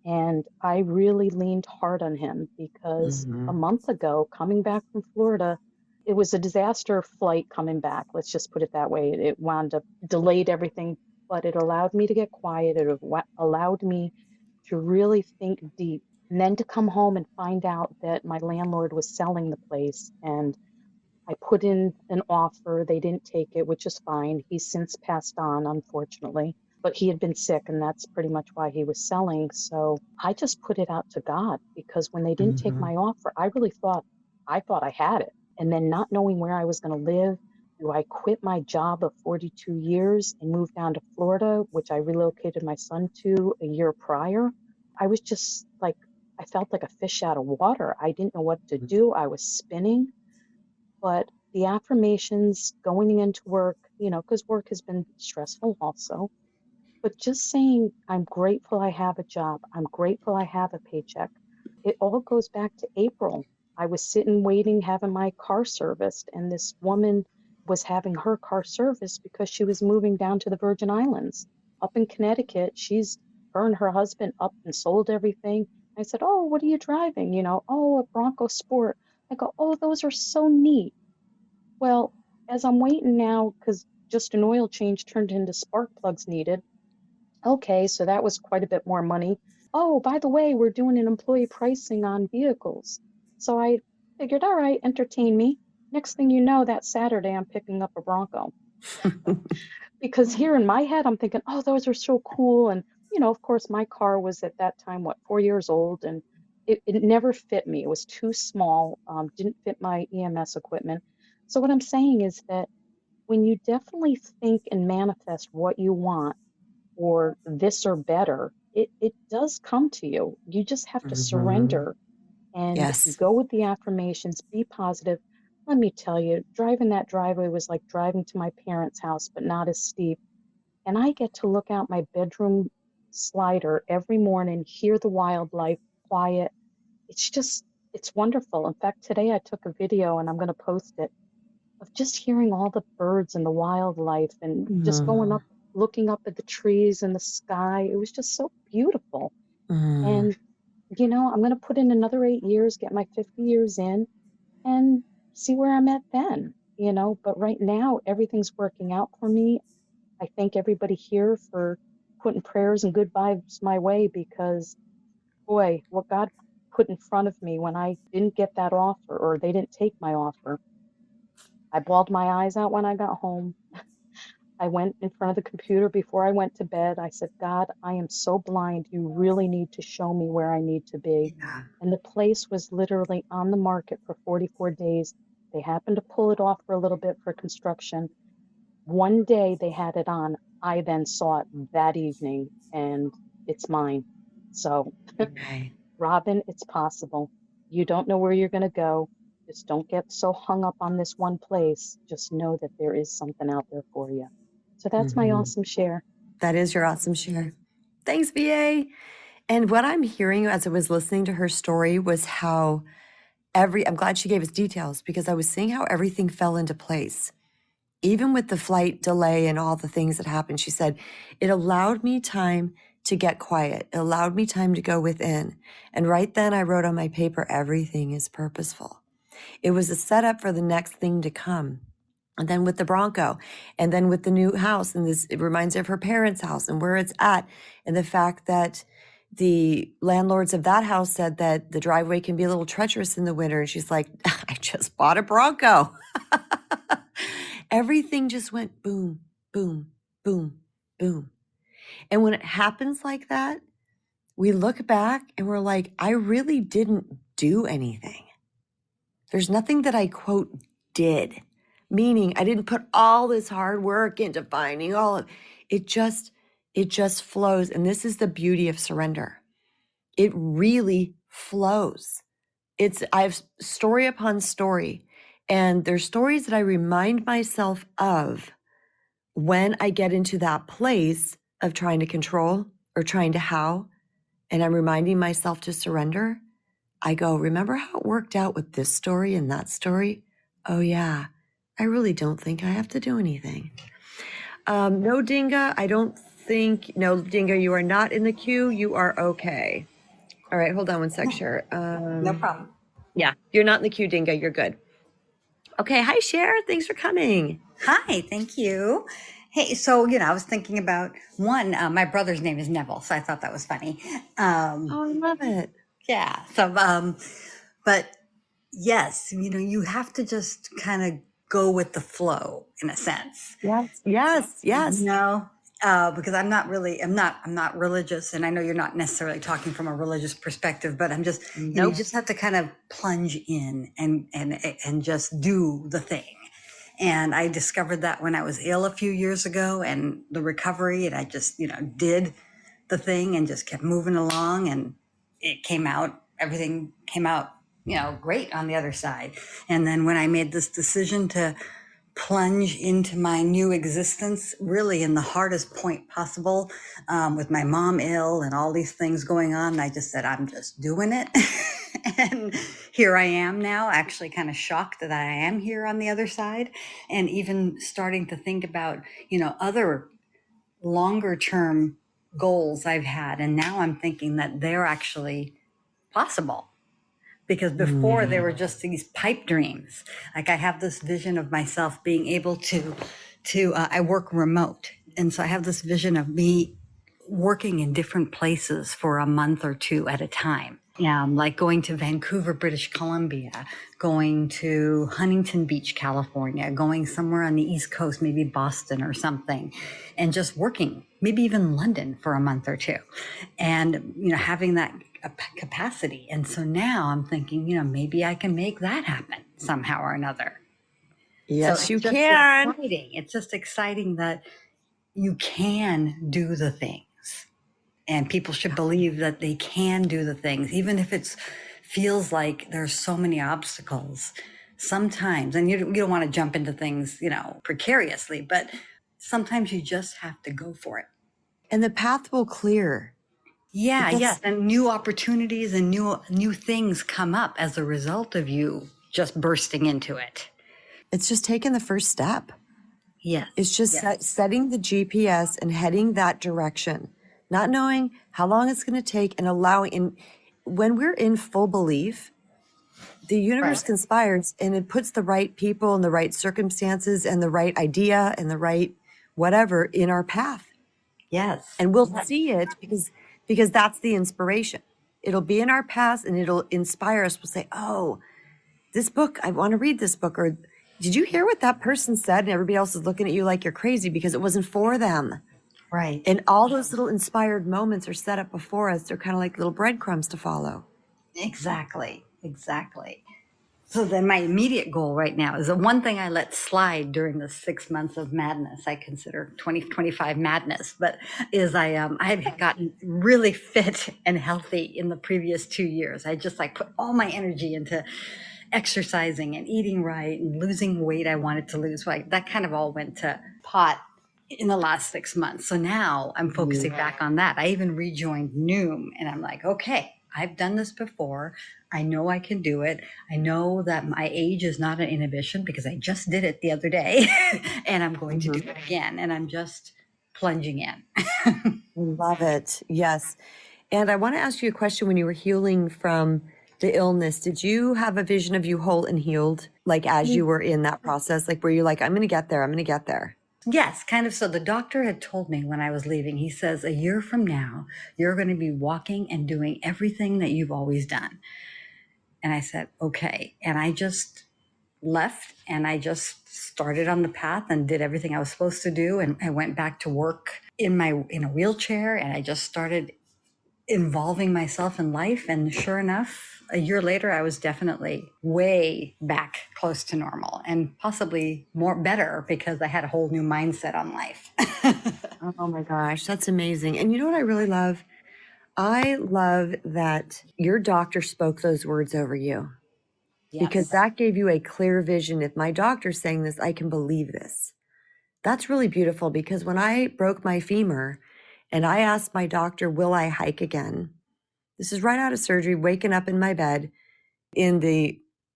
and I really leaned hard on him because a Mhm. month ago, coming back from Florida, it was a disaster flight coming back. Let's just put it that way. It wound up delayed everything, but it allowed me to get quiet. Allowed me to really think deep. And then to come home and find out that my landlord was selling the place. And I put in an offer. They didn't take it, which is fine. He's since passed on, unfortunately, but he had been sick, and that's pretty much why he was selling. So I just put it out to God because when they didn't take Mhm. my offer, I thought I had it. And then not knowing where I was going to live, do I quit my job of 42 years and move down to Florida, which I relocated my son to a year prior? I was just like, I felt like a fish out of water. I didn't know what to do. I was spinning. But the affirmations going into work, because work has been stressful also, but just saying, I'm grateful I have a job. I'm grateful I have a paycheck. It all goes back to April. I was sitting waiting, having my car serviced, and this woman was having her car serviced because she was moving down to the Virgin Islands up in Connecticut. Her and her husband up and sold everything. I said, "Oh, what are you driving?" "Oh, a Bronco Sport." I go, "Oh, those are so neat." Well, as I'm waiting now, because just an oil change turned into spark plugs needed. Okay, so that was quite a bit more money. Oh, by the way, we're doing an employee pricing on vehicles. So I figured, all right, entertain me. Next thing you know, that Saturday, I'm picking up a Bronco. Because here in my head, I'm thinking, oh, those are so cool. And, of course, my car was at that time, 4 years old, and it never fit me. It was too small, didn't fit my EMS equipment. So what I'm saying is that when you definitely think and manifest what you want or this or better, it does come to you. You just have to Mhm. surrender and Yes. go with the affirmations, be positive. Let me tell you, driving that driveway was like driving to my parents' house, but not as steep. And I get to look out my bedroom slider every morning, hear the wildlife, quiet. It's wonderful. In fact, today I took a video and I'm going to post it of just hearing all the birds and the wildlife and just going Mhm. up, looking up at the trees and the sky. It was just so beautiful. Mhm. And, I'm going to put in another 8 years, get my 50 years in, and see where I'm at then. But right now, everything's working out for me. I thank everybody here for putting prayers and good vibes my way because, boy, what God put in front of me when I didn't get that offer or they didn't take my offer, I bawled my eyes out when I got home. I went in front of the computer before I went to bed. I said, God, I am so blind. You really need to show me where I need to be. Yeah. And the place was literally on the market for 44 days. They happened to pull it off for a little bit for construction. One day they had it on. I then saw it that evening and it's mine. So, Okay. Robin, it's possible. You don't know where you're going to go. Just don't get so hung up on this one place. Just know that there is something out there for you. So that's my Mhm. awesome share. That is your awesome share. Thanks, VA. And what I'm hearing as I was listening to her story was how I'm glad she gave us details because I was seeing how everything fell into place. Even with the flight delay and all the things that happened, she said, it allowed me time to get quiet. It allowed me time to go within. And right then I wrote on my paper, everything is purposeful. It was a setup for the next thing to come. And then with the Bronco, and then with the new house, and it reminds her of her parents' house and where it's at, and the fact that the landlords of that house said that the driveway can be a little treacherous in the winter. And she's like, I just bought a Bronco. Everything just went boom, boom, boom, boom. And when it happens like that, we look back and we're like, I really didn't do anything. There's nothing that I, quote, did, meaning I didn't put all this hard work into finding all of it. Just flows. And this is the beauty of surrender. It really flows. I have story upon story, and there's stories that I remind myself of when I get into that place of trying to control or trying to how, and I'm reminding myself to surrender. I go, remember how it worked out with this story and that story? Oh yeah, I really don't think I have to do anything. No, Dinga, I don't think, no, Dinga, you are not in the queue. You are okay. All right, hold on one sec, Cher. No problem. Yeah, you're not in the queue, Dinga. You're good. Okay, hi, Cher. Thanks for coming. Hi, thank you. Hey, so, I was thinking about one, my brother's name is Neville, so I thought that was funny. Oh, I love it. Yeah. So, but yes, you have to just kind of go with the flow in a sense, Yes. because I'm not religious, and I know you're not necessarily talking from a religious perspective, but I'm just, Nope. you just have to kind of plunge in and just do the thing. And I discovered that when I was ill a few years ago, and the recovery, and I just, did the thing and just kept moving along, and everything came out, great on the other side. And then when I made this decision to plunge into my new existence, really in the hardest point possible, with my mom ill and all these things going on, I just said, I'm just doing it. And here I am now, actually kind of shocked that I am here on the other side, and even starting to think about, other longer term goals I've had. And now I'm thinking that they're actually possible, because before they were just these pipe dreams. Like, I have this vision of myself being able to I work remote. And so I have this vision of me working in different places for a month or two at a time. Like going to Vancouver, British Columbia, going to Huntington Beach, California, going somewhere on the East Coast, maybe Boston or something, and just working, maybe even London for a month or two, and, having that capacity. And so now I'm thinking, maybe I can make that happen somehow or another. Yes, So you it's just can. exciting. It's just exciting that you can do the things. And people should believe that they can do the things, even if it feels like there's so many obstacles sometimes. And you don't want to jump into things, precariously, but sometimes you just have to go for it. And the path will clear. Yeah, That's- yes. And new opportunities and new things come up as a result of you just bursting into it. It's just taking the first step. Yes. It's just setting the GPS and heading that direction, not knowing how long it's going to take, and allowing. And when we're in full belief, the universe conspires, and it puts the right people and the right circumstances and the right idea and the right whatever in our path. Yes. And we'll see it because that's the inspiration. It'll be in our path and it'll inspire us. We'll say, oh, this book, I want to read this book. Or did you hear what that person said? And everybody else is looking at you like you're crazy because it wasn't for them. Right. And all those little inspired moments are set up before us. They're kind of like little breadcrumbs to follow. Exactly. So then my immediate goal right now is the one thing I let slide during the 6 months of madness, I consider 2025 madness, but is I had gotten really fit and healthy in the previous 2 years. I just put all my energy into exercising and eating right and losing weight I wanted to lose. That kind of all went to pot in the last 6 months. So now I'm focusing back on that. I even rejoined Noom, and I'm like, okay, I've done this before. I know I can do it. I know that my age is not an inhibition because I just did it the other day and I'm going to do it again. And I'm just plunging in. Love it. Yes. And I want to ask you a question. When you were healing from the illness, did you have a vision of you whole and healed? Like as you were in that process, like were you like, I'm going to get there. I'm going to get there. Yes, kind of. So the doctor had told me when I was leaving, he says, a year from now, you're going to be walking and doing everything that you've always done. And I said, okay. And I just left and I just started on the path and did everything I was supposed to do. And I went back to work in a wheelchair, and I just started involving myself in life. And sure enough, a year later, I was definitely way back close to normal, and possibly better because I had a whole new mindset on life. Oh my gosh, that's amazing. And you know what I really love? I love that your doctor spoke those words over you because that gave you a clear vision. If my doctor's saying this, I can believe this. That's really beautiful because when I broke my femur and I asked my doctor, will I hike again? This is right out of surgery, waking up in my bed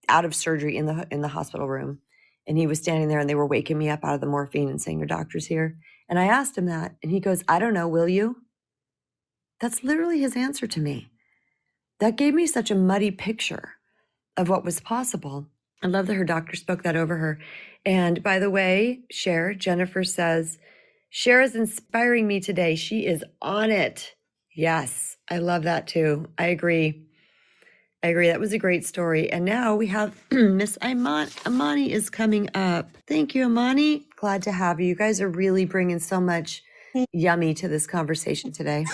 out of surgery in the hospital room. And he was standing there and they were waking me up out of the morphine and saying, your doctor's here. And I asked him that and he goes, I don't know, will you? That's literally his answer to me. That gave me such a muddy picture of what was possible. I love that her doctor spoke that over her. And by the way, Jennifer says, Cher is inspiring me today. She is on it. Yes, I love that too. I agree. That was a great story. And now we have Miss Amani is coming up. Thank you, Amani. Glad to have you. You guys are really bringing so much yummy to this conversation today.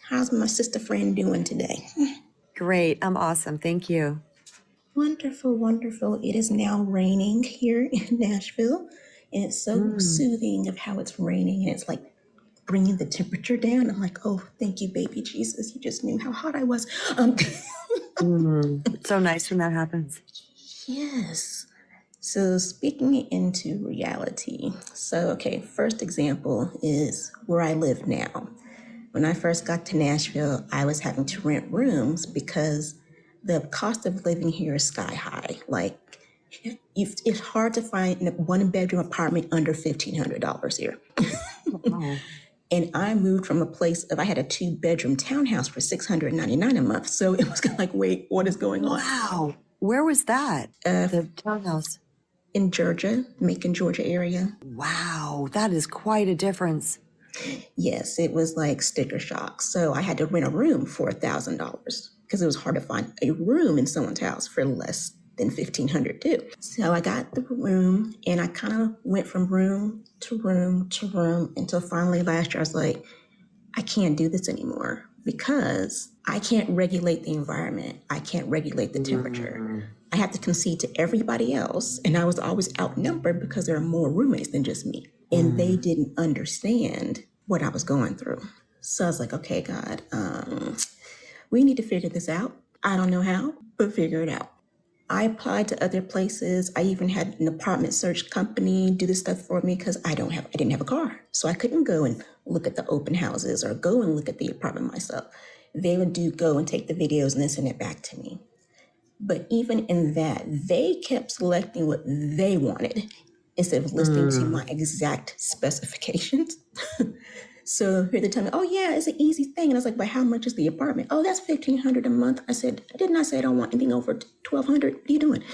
How's my sister friend doing today? Great. I'm awesome. Thank you. Wonderful, wonderful. It is now raining here in Nashville. And it's so soothing of how it's raining. And it's like bringing the temperature down. I'm like, oh, thank you, baby Jesus. You just knew how hot I was. It's so nice when that happens. Yes. So speaking into reality. So, okay, first example is where I live now. When I first got to Nashville, I was having to rent rooms because the cost of living here is sky high. Like, it's hard to find a one-bedroom apartment under $1,500 here. Wow. And I moved from a place I had a 2-bedroom townhouse for $699 a month. So it was kind of like, wait, what is going on? Wow. Where was that? The townhouse? In Georgia, Macon, Georgia area. Wow. That is quite a difference. Yes, it was like sticker shock. So I had to rent a room for $1,000 because it was hard to find a room in someone's house for less than $1,500 too. So I got the room and I kind of went from room to room to room until finally last year I was like, I can't do this anymore because I can't regulate the environment. I can't regulate the temperature. I have to concede to everybody else. And I was always outnumbered because there are more roommates than just me. And they didn't understand what I was going through. So I was like, okay, God, we need to figure this out. I don't know how, but figure it out. I applied to other places. I even had an apartment search company do this stuff for me because I didn't have a car. So I couldn't go and look at the open houses or go and look at the apartment myself. They would go and take the videos and then send it back to me. But even in that, they kept selecting what they wanted instead of listening to my exact specifications. So here they tell me, oh yeah, it's an easy thing. And I was like, but how much is the apartment? Oh, that's $1,500 a month. I said, didn't I say I don't want anything over $1,200? What are you doing?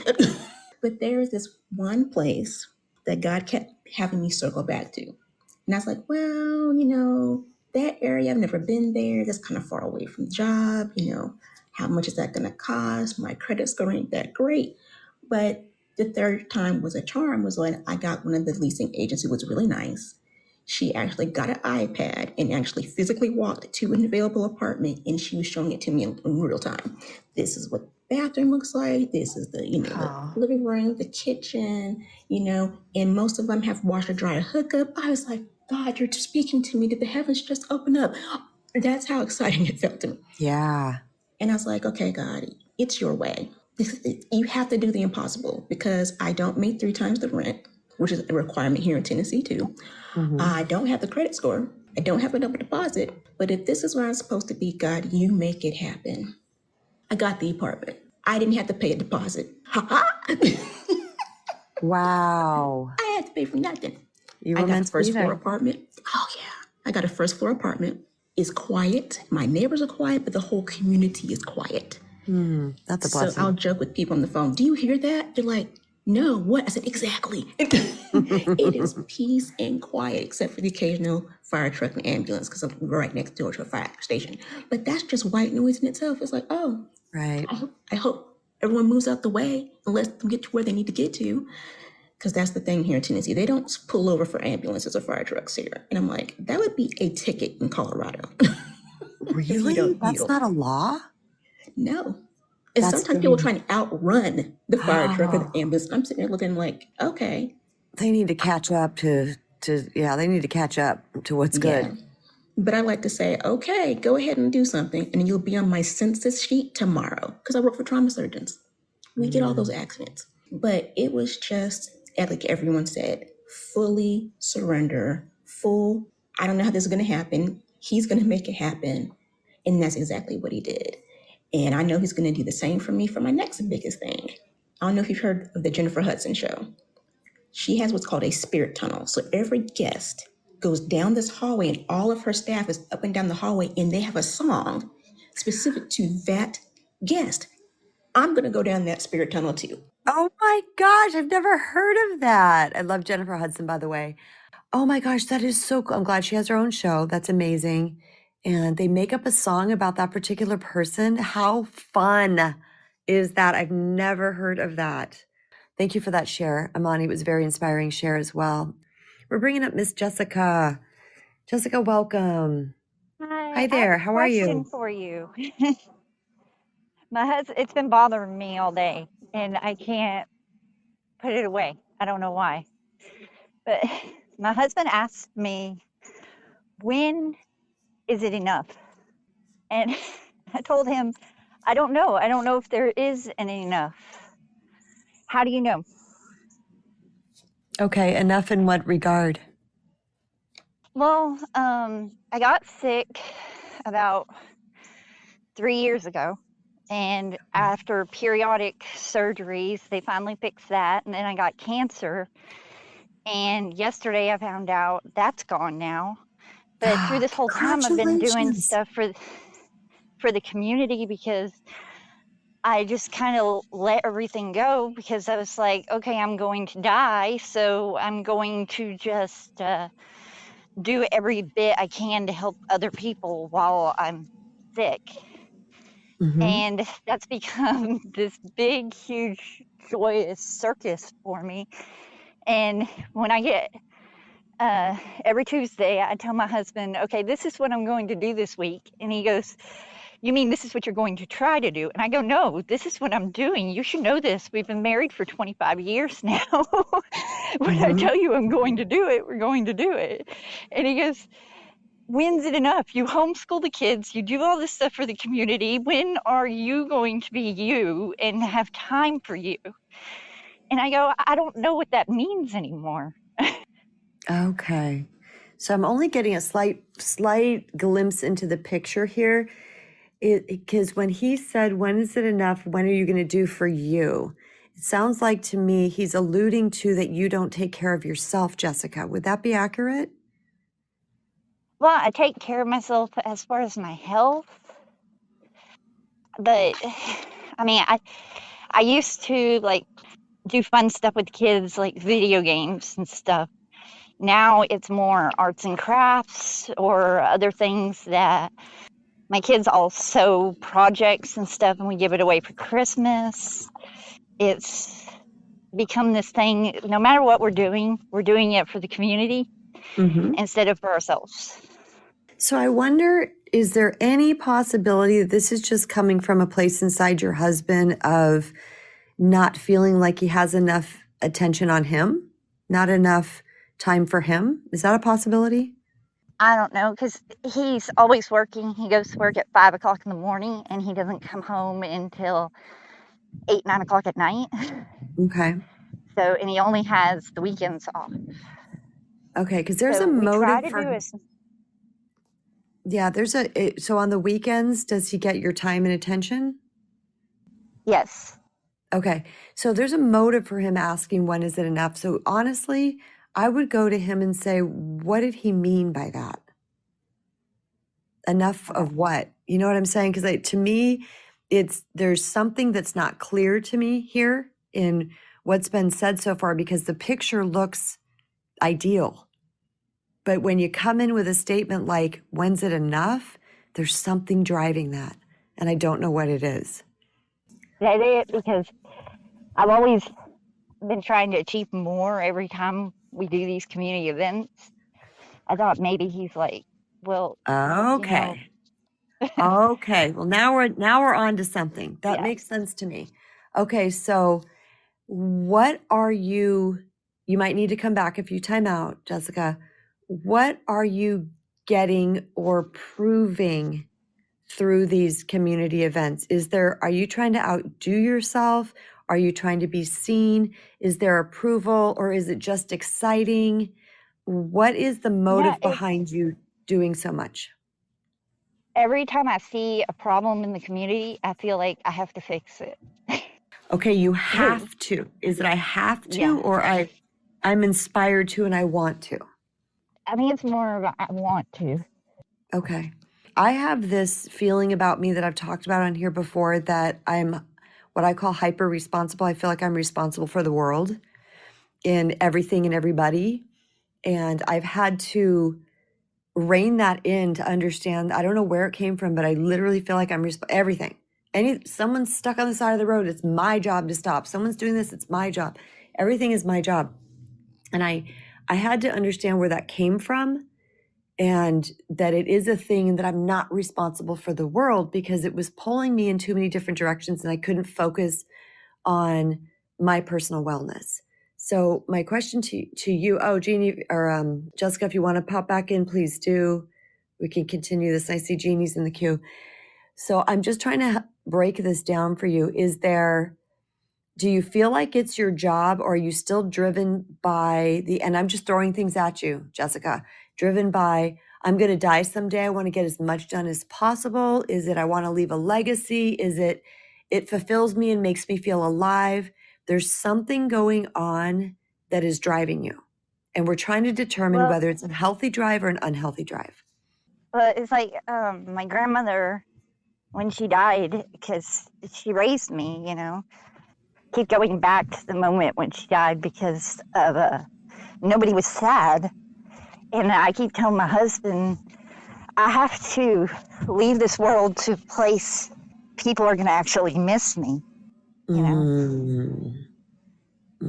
But there is this one place that God kept having me circle back to. And I was like, well, that area, I've never been there. That's kind of far away from the job. How much is that going to cost? My credit score ain't that great. But the third time was a charm was when I got one of the leasing agents who was really nice. She actually got an iPad and actually physically walked to an available apartment and she was showing it to me in real time. This is what the bathroom looks like. This is the living room, the kitchen, and most of them have washer dryer hookup. I was like, God, you're speaking to me. Did the heavens just open up? That's how exciting it felt to me. Yeah. And I was like, okay, God, it's your way. You have to do the impossible because I don't make 3 times the rent, which is a requirement here in Tennessee too. I don't have the credit score. I don't have a double deposit. But if this is where I'm supposed to be, God, you make it happen. I got the apartment. I didn't have to pay a deposit. Wow. I had to pay for nothing. You I were got meant a first to be floor there. apartment. Oh yeah. I got a first floor apartment. It's quiet. My neighbors are quiet, but the whole community is quiet. That's a blessing. So I'll joke with people on the phone. Do you hear that? They're like, no, what? I said, exactly. It is peace and quiet, except for the occasional fire truck and ambulance, because we're right next door to a fire station. But that's just white noise in itself. It's like, oh, Right. I hope everyone moves out the way and lets them get to where they need to get to. Because that's the thing here in Tennessee. They don't pull over for ambulances or fire trucks here. And I'm like, that would be a ticket in Colorado. Really? That's not a law? No. And That's sometimes people trying to outrun the fire truck or the ambulance. I'm sitting there looking like, okay. They need to catch up to they need to catch up to what's good. But I like to say, okay, go ahead and do something, and you'll be on my census sheet tomorrow, because I work for trauma surgeons. We get all those accidents. But it was just, like everyone said, fully surrender, full, I don't know how this is going to happen. He's going to make it happen. And that's exactly what he did. And I know he's going to do the same for me for my next biggest thing. I don't know if you've heard of the Jennifer Hudson show. She has what's called a spirit tunnel. So every guest goes down this hallway, and all of her staff is up and down the hallway, and they have a song specific to that guest. I'm going to go down that spirit tunnel too. Oh my gosh, I've never heard of that. I love Jennifer Hudson, by the way. Oh my gosh, that is so cool. I'm glad she has her own show. That's amazing. And they make up a song about that particular person. How fun is that? I've never heard of that. Thank you for that share, Amani. It was a very inspiring share as well. We're bringing up Miss Jessica. Jessica, welcome. Hi I have there. a How are question you? for you. My husband, it's been bothering me all day, and I can't put it away. I don't know why. But my husband asked me, when is it enough? And I told him, I don't know. I don't know if there is an enough. How do you know? Okay, enough in what regard? Well, I got sick about 3 years ago. And after periodic surgeries, they finally fixed that. And then I got cancer. And yesterday I found out that's gone now. But through this whole time, I've been doing Congratulations. stuff for the community because I just kind of let everything go because I was like, okay, I'm going to die, so I'm going to just do every bit I can to help other people while I'm sick. Mm-hmm. And that's become this big, huge, joyous circus for me. And when I get every Tuesday, I tell my husband, okay, this is what I'm going to do this week. And he goes, you mean this is what you're going to try to do? And I go, no, this is what I'm doing. You should know this. We've been married for 25 years now. When I Mm-hmm. tell you I'm going to do it, we're going to do it. And he goes, when's it enough? You homeschool the kids, you do all this stuff for the community. When are you going to be you and have time for you? And I go, I don't know what that means anymore. Okay. So I'm only getting a slight glimpse into the picture here. Because when he said, when is it enough? When are you going to do for you? It sounds like to me he's alluding to that you don't take care of yourself, Jessica. Would that be accurate? Well, I take care of myself as far as my health, but I mean, I used to like do fun stuff with kids, like video games and stuff. Now it's more arts and crafts or other things that my kids all sew projects and stuff, and we give it away for Christmas. It's become this thing, no matter what we're doing it for the community Mm-hmm. instead of for ourselves. So I wonder, is there any possibility that this is just coming from a place inside your husband of not feeling like he has enough attention on him, not enough time for him? Is that a possibility? I don't know, because he's always working. He goes to work at 5 o'clock in the morning, and he doesn't come home until 8, 9 o'clock at night. Okay. So, and he only has the weekends off. Okay, because there's a So we try motive to for, do as yeah, so on the weekends, does he get your time and attention? yes. Okay, so there's a motive for him asking, when is it enough? So honestly, I would go to him and say, what did he mean by that? Enough Okay. of what? You know what I'm saying? Because to me, there's something that's not clear to me here in what's been said so far, because the picture looks ideal. But when you come in with a statement like, when's it enough? There's something driving that. And I don't know what it is. That it, because I've always been trying to achieve more every time we do these community events. I thought maybe he's like, well, you know, Okay. Okay. Well, now we're on to something. That yeah. makes sense to me. Okay, so what are you might need to come back if you time out, Jessica. What are you getting or proving through these community events? Are you trying to outdo yourself? Are you trying to be seen? Is there approval, or is it just exciting? What is the Yeah, motive it's behind you doing so much? every time I see a problem in the community, I feel like I have to fix it. Okay, you have to. Is it I have to, Yeah. or I'm inspired to and I want to? I think it's more of a I want to. Okay. I have this feeling about me that I've talked about on here before, that I'm what I call hyper responsible. I feel like I'm responsible for the world in everything and everybody. And I've had to rein that in to understand. I don't know where it came from, but I literally feel like I'm everything. Someone's stuck on the side of the road, it's my job to stop. Someone's doing this, it's my job. Everything is my job. And I had to understand where that came from, and that it is a thing, and that I'm not responsible for the world, because it was pulling me in too many different directions and I couldn't focus on my personal wellness. So my question to you, Jeannie or Jessica, if you want to pop back in, please do. We can continue this. I see Jeannie's in the queue. So I'm just trying to break this down for you. Do you feel like it's your job, or are you still driven by and I'm just throwing things at you, Jessica, driven by, I'm going to die someday, I want to get as much done as possible? Is it I want to leave a legacy? Is it fulfills me and makes me feel alive? There's something going on that is driving you. And we're trying to determine Well, whether it's a healthy drive or an unhealthy drive. but it's like my grandmother, when she died, because she raised me, keep going back to the moment when she died, because of nobody was sad. And I keep telling my husband, I have to leave this world to a place people are going to actually miss me,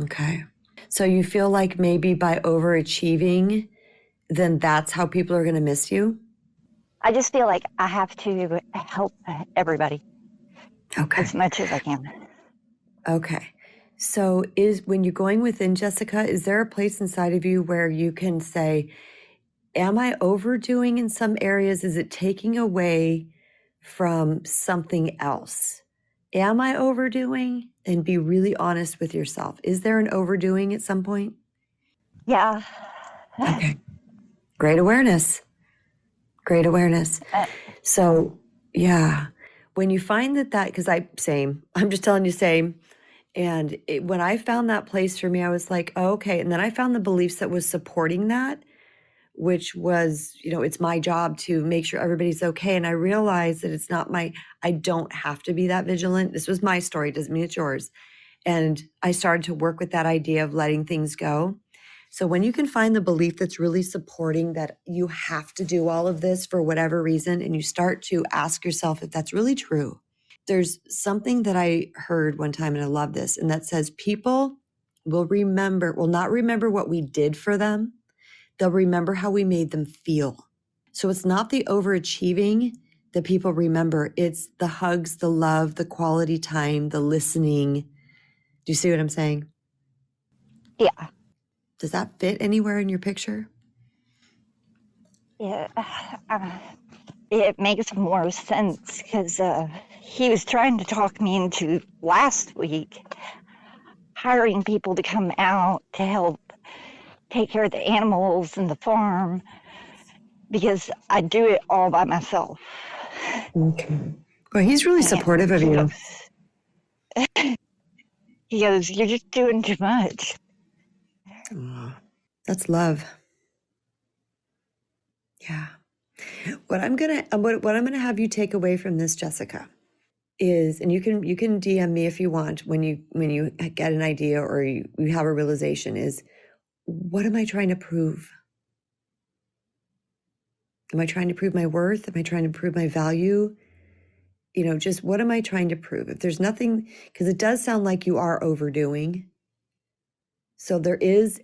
Okay. So you feel like maybe by overachieving, then that's how people are going to miss you? I just feel like I have to help everybody Okay. as much as I can. Okay. So when you're going within, Jessica, is there a place inside of you where you can say, am I overdoing in some areas? Is it taking away from something else? Am I overdoing? And be really honest with yourself. Is there an overdoing at some point? Yeah. Okay. Great awareness. Great awareness. So, yeah. When you find because I'm just telling you, same. And when I found that place for me, I was like, oh, okay. And then I found the beliefs that was supporting that, which was, it's my job to make sure everybody's okay. And I realized that I don't have to be that vigilant. This was my story. It doesn't mean it's yours. And I started to work with that idea of letting things go. So when you can find the belief that's really supporting that you have to do all of this for whatever reason, and you start to ask yourself if that's really true. There's something that I heard one time, and I love this, and that says people will not remember what we did for them. They'll remember how we made them feel. So it's not the overachieving that people remember. It's the hugs, the love, the quality time, the listening. Do you see what I'm saying? Yeah. Does that fit anywhere in your picture? Yeah. It makes more sense because he was trying to talk me into last week hiring people to come out to help take care of the animals and the farm, because I do it all by myself. Okay. Well, he's really supportive of you. He goes, you're just doing too much. Oh, that's love. Yeah. What I'm gonna have you take away from this, Jessica, is, and you can DM me if you want when you get an idea or you have a realization, is, what am I trying to prove? Am I trying to prove my worth? Am I trying to prove my value? Just what am I trying to prove? If there's nothing, because it does sound like you are overdoing. So there is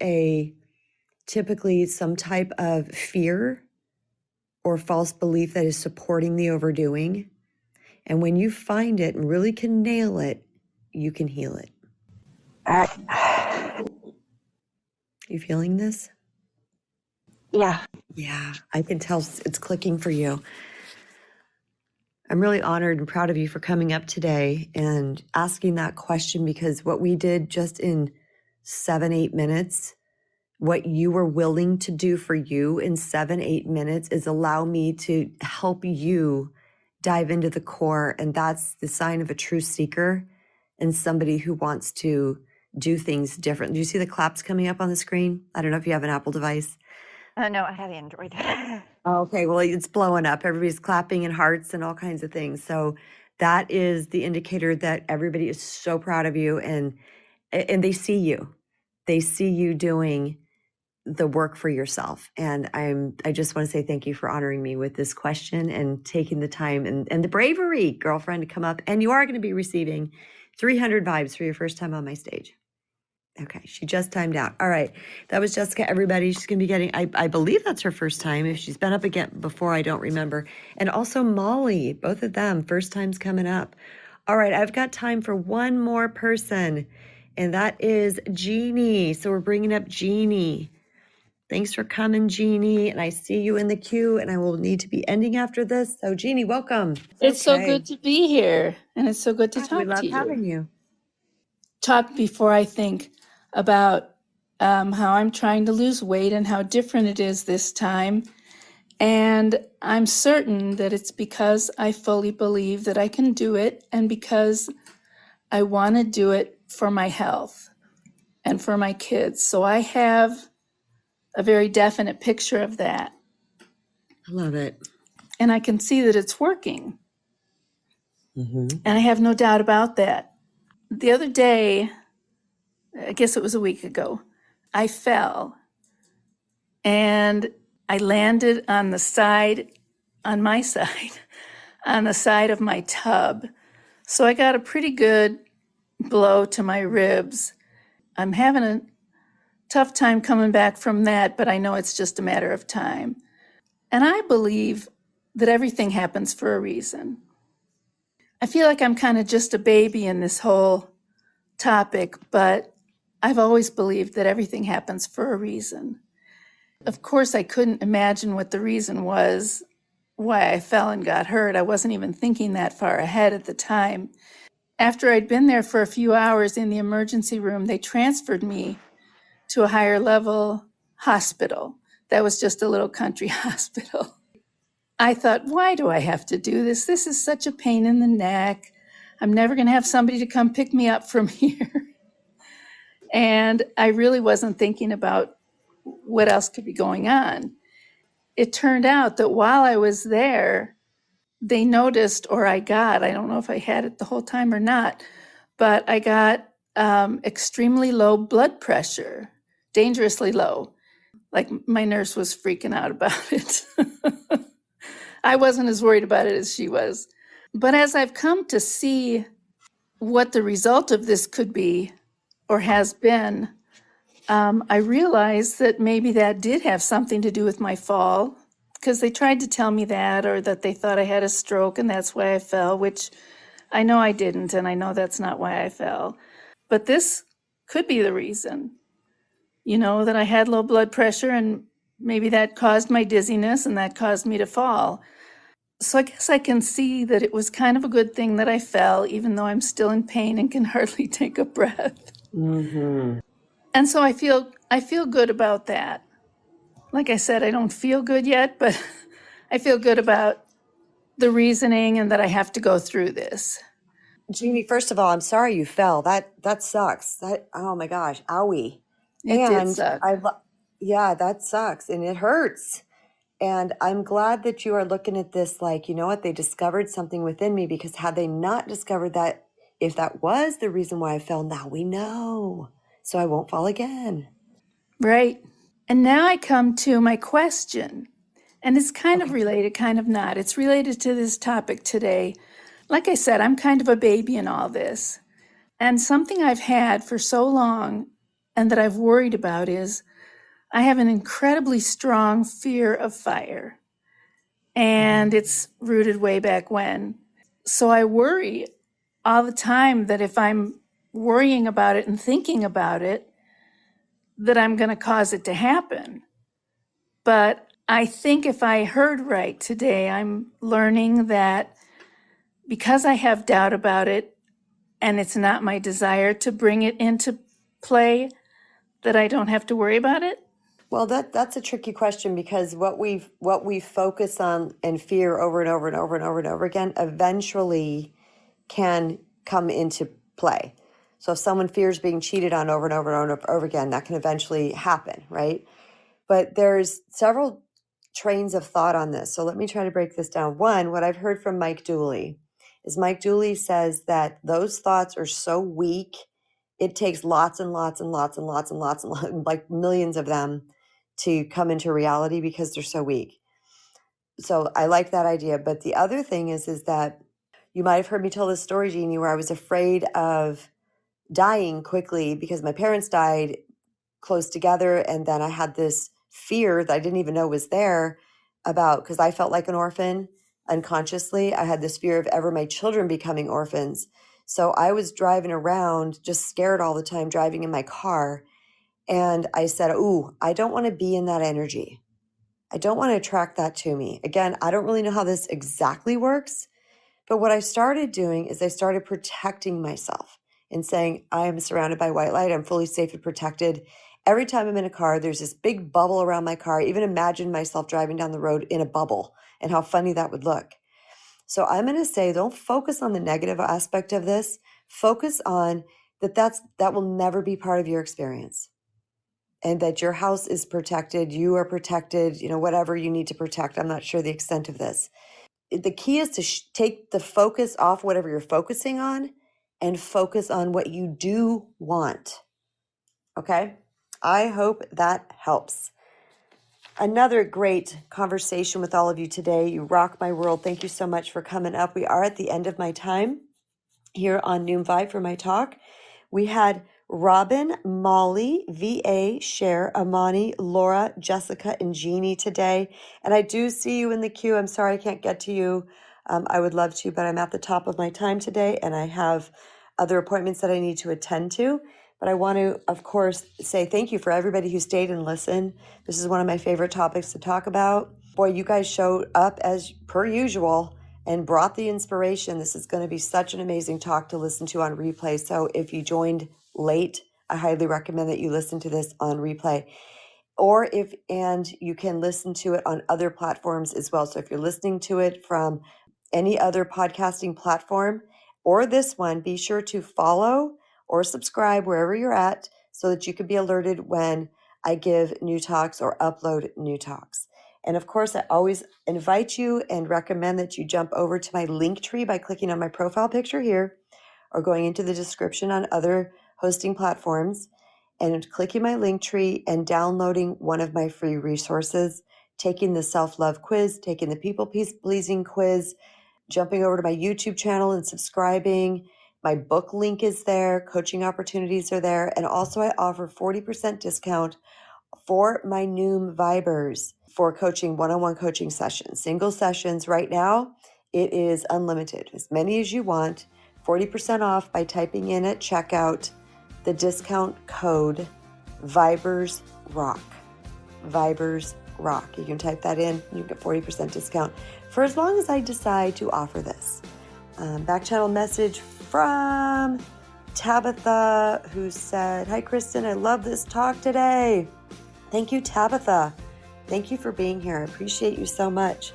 typically some type of fear or false belief that is supporting the overdoing. And when you find it and really can nail it, you can heal it. You feeling this? Yeah. Yeah, I can tell it's clicking for you. I'm really honored and proud of you for coming up today and asking that question, because what we did just in 7-8 minutes, what you were willing to do for you in 7-8 minutes, is allow me to help you dive into the core. And that's the sign of a true seeker and somebody who wants to do things different. Do you see the claps coming up on the screen? I don't know if you have an Apple device. No, I have Android. Okay, well, it's blowing up. Everybody's clapping and hearts and all kinds of things. So that is the indicator that everybody is so proud of you, and they see you. They see you doing the work for yourself. And I just want to say thank you for honoring me with this question and taking the time and the bravery, girlfriend, to come up. And you are going to be receiving 300 vibes for your first time on my stage. Okay, she just timed out. All right, that was Jessica, everybody. She's going to be getting, I believe that's her first time. If she's been up again before, I don't remember. And also Molly, both of them, first times coming up. All right, I've got time for one more person, and that is Jeannie. So we're bringing up Jeannie. Thanks for coming, Jeannie. And I see you in the queue, and I will need to be ending after this. So Jeannie, welcome. It's so Okay. good to be here, and it's so good to We talk love to you. having you. Talk before I think about how I'm trying to lose weight and how different it is this time. And I'm certain that it's because I fully believe that I can do it, and because I want to do it for my health and for my kids. So I have a very definite picture of that, I love it. and I can see that it's working. Mm-hmm. And I have no doubt about that. The other day, I guess it was a week ago, I fell and I landed on the side, on my side, on the side of my tub. So I got a pretty good blow to my ribs. I'm having a tough time coming back from that, but I know it's just a matter of time. And I believe that everything happens for a reason. I feel like I'm kind of just a baby in this whole topic, but I've always believed that everything happens for a reason. Of course, I couldn't imagine what the reason was why I fell and got hurt. I wasn't even thinking that far ahead at the time. After I'd been there for a few hours in the emergency room, they transferred me to a higher level hospital. That was just a little country hospital. I thought, why do I have to do this? This is such a pain in the neck. I'm never going to have somebody to come pick me up from here. And I really wasn't thinking about what else could be going on. It turned out that while I was there, they noticed, or I don't know if I had it the whole time or not, but I got extremely low blood pressure, dangerously low. Like my nurse was freaking out about it. I wasn't as worried about it as she was. But as I've come to see what the result of this could be or has been, I realized that maybe that did have something to do with my fall, because they tried to tell me that, or that they thought I had a stroke and that's why I fell, which I know I didn't, and I know that's not why I fell. But this could be the reason, that I had low blood pressure, and maybe that caused my dizziness and that caused me to fall. So I guess I can see that it was kind of a good thing that I fell, even though I'm still in pain and can hardly take a breath. Mm-hmm. And so I feel good about that. Like I said, I don't feel good yet, but I feel good about the reasoning and that I have to go through this. Jeannie, first of all, I'm sorry you fell. That sucks. Oh my gosh, owie. It did suck. Yeah, that sucks, and it hurts. And I'm glad that you are looking at this like, you know what, they discovered something within me, because had they not discovered that, if that was the reason why I fell, now we know. So I won't fall again. Right. And now I come to my question. And it's kind of related, kind of not. It's related to this topic today. Like I said, I'm kind of a baby in all this. And something I've had for so long and that I've worried about is I have an incredibly strong fear of fire. And it's rooted way back when. So I worry all the time that if I'm worrying about it and thinking about it, that I'm going to cause it to happen. But I think if I heard right today, I'm learning that because I have doubt about it and it's not my desire to bring it into play, that I don't have to worry about it. Well, that's a tricky question, because what we focus on and fear over and over and over and over and over again eventually can come into play. So if someone fears being cheated on over and over and over again, that can eventually happen, right? But there's several trains of thought on this. So let me try to break this down. One, what I've heard from Mike Dooley is Mike Dooley says that those thoughts are so weak, it takes lots and lots and lots and lots and lots and lots, like millions of them, to come into reality because they're so weak. So I like that idea. But the other thing is that you might have heard me tell this story, Jeannie, where I was afraid of dying quickly because my parents died close together. And then I had this fear that I didn't even know was there about, because I felt like an orphan unconsciously. I had this fear of ever my children becoming orphans. So I was driving around just scared all the time, driving in my car. And I said, ooh, I don't want to be in that energy. I don't want to attract that to me. Again, I don't really know how this exactly works, but what I started doing is I started protecting myself and saying, I am surrounded by white light. I'm fully safe and protected. Every time I'm in a car, there's this big bubble around my car. I even imagine myself driving down the road in a bubble and how funny that would look. So I'm going to say, don't focus on the negative aspect of this. Focus on that will never be part of your experience. And that your house is protected, you are protected, whatever you need to protect. I'm not sure the extent of this. The key is to take the focus off whatever you're focusing on and focus on what you do want. Okay? I hope that helps. Another great conversation with all of you today. You rock my world. Thank you so much for coming up. We are at the end of my time here on Noon Vibe for my talk. We had Robin, Molly, VA, Cher, Amani, Laura, Jessica, and Jeannie today. And I do see you in the queue. I'm sorry I can't get to you. I would love to, but I'm at the top of my time today, and I have other appointments that I need to attend to. But I want to, of course, say thank you for everybody who stayed and listened. This is one of my favorite topics to talk about. Boy, you guys showed up as per usual and brought the inspiration. This is going to be such an amazing talk to listen to on replay. So if you joined late, I highly recommend that you listen to this on replay. And you can listen to it on other platforms as well. So if you're listening to it from any other podcasting platform or this one, be sure to follow or subscribe wherever you're at so that you can be alerted when I give new talks or upload new talks. And of course, I always invite you and recommend that you jump over to my link tree by clicking on my profile picture here or going into the description on other hosting platforms and clicking my link tree and downloading one of my free resources, taking the self-love quiz, taking the people-pleasing quiz, jumping over to my YouTube channel and subscribing. My book link is there. Coaching opportunities are there. And also I offer 40% discount for my Noom Vibers for coaching, one-on-one coaching sessions, single sessions. Right now, it is unlimited, as many as you want, 40% off by typing in at checkout the discount code Vibers Rock. Vibers Rock. You can type that in, you get 40% discount for as long as I decide to offer this. Back channel message from Tabitha, who said, "Hi, Kristen, I love this talk today." Thank you, Tabitha. Thank you for being here. I appreciate you so much.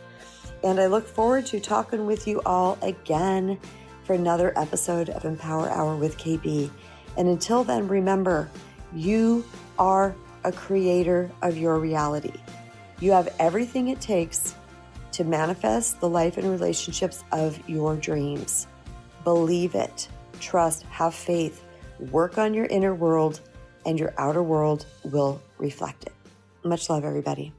And I look forward to talking with you all again for another episode of Empower Hour with KB. And until then, remember, you are a creator of your reality. You have everything it takes to manifest the life and relationships of your dreams. Believe it, trust, have faith, work on your inner world, and your outer world will reflect it. Much love, everybody.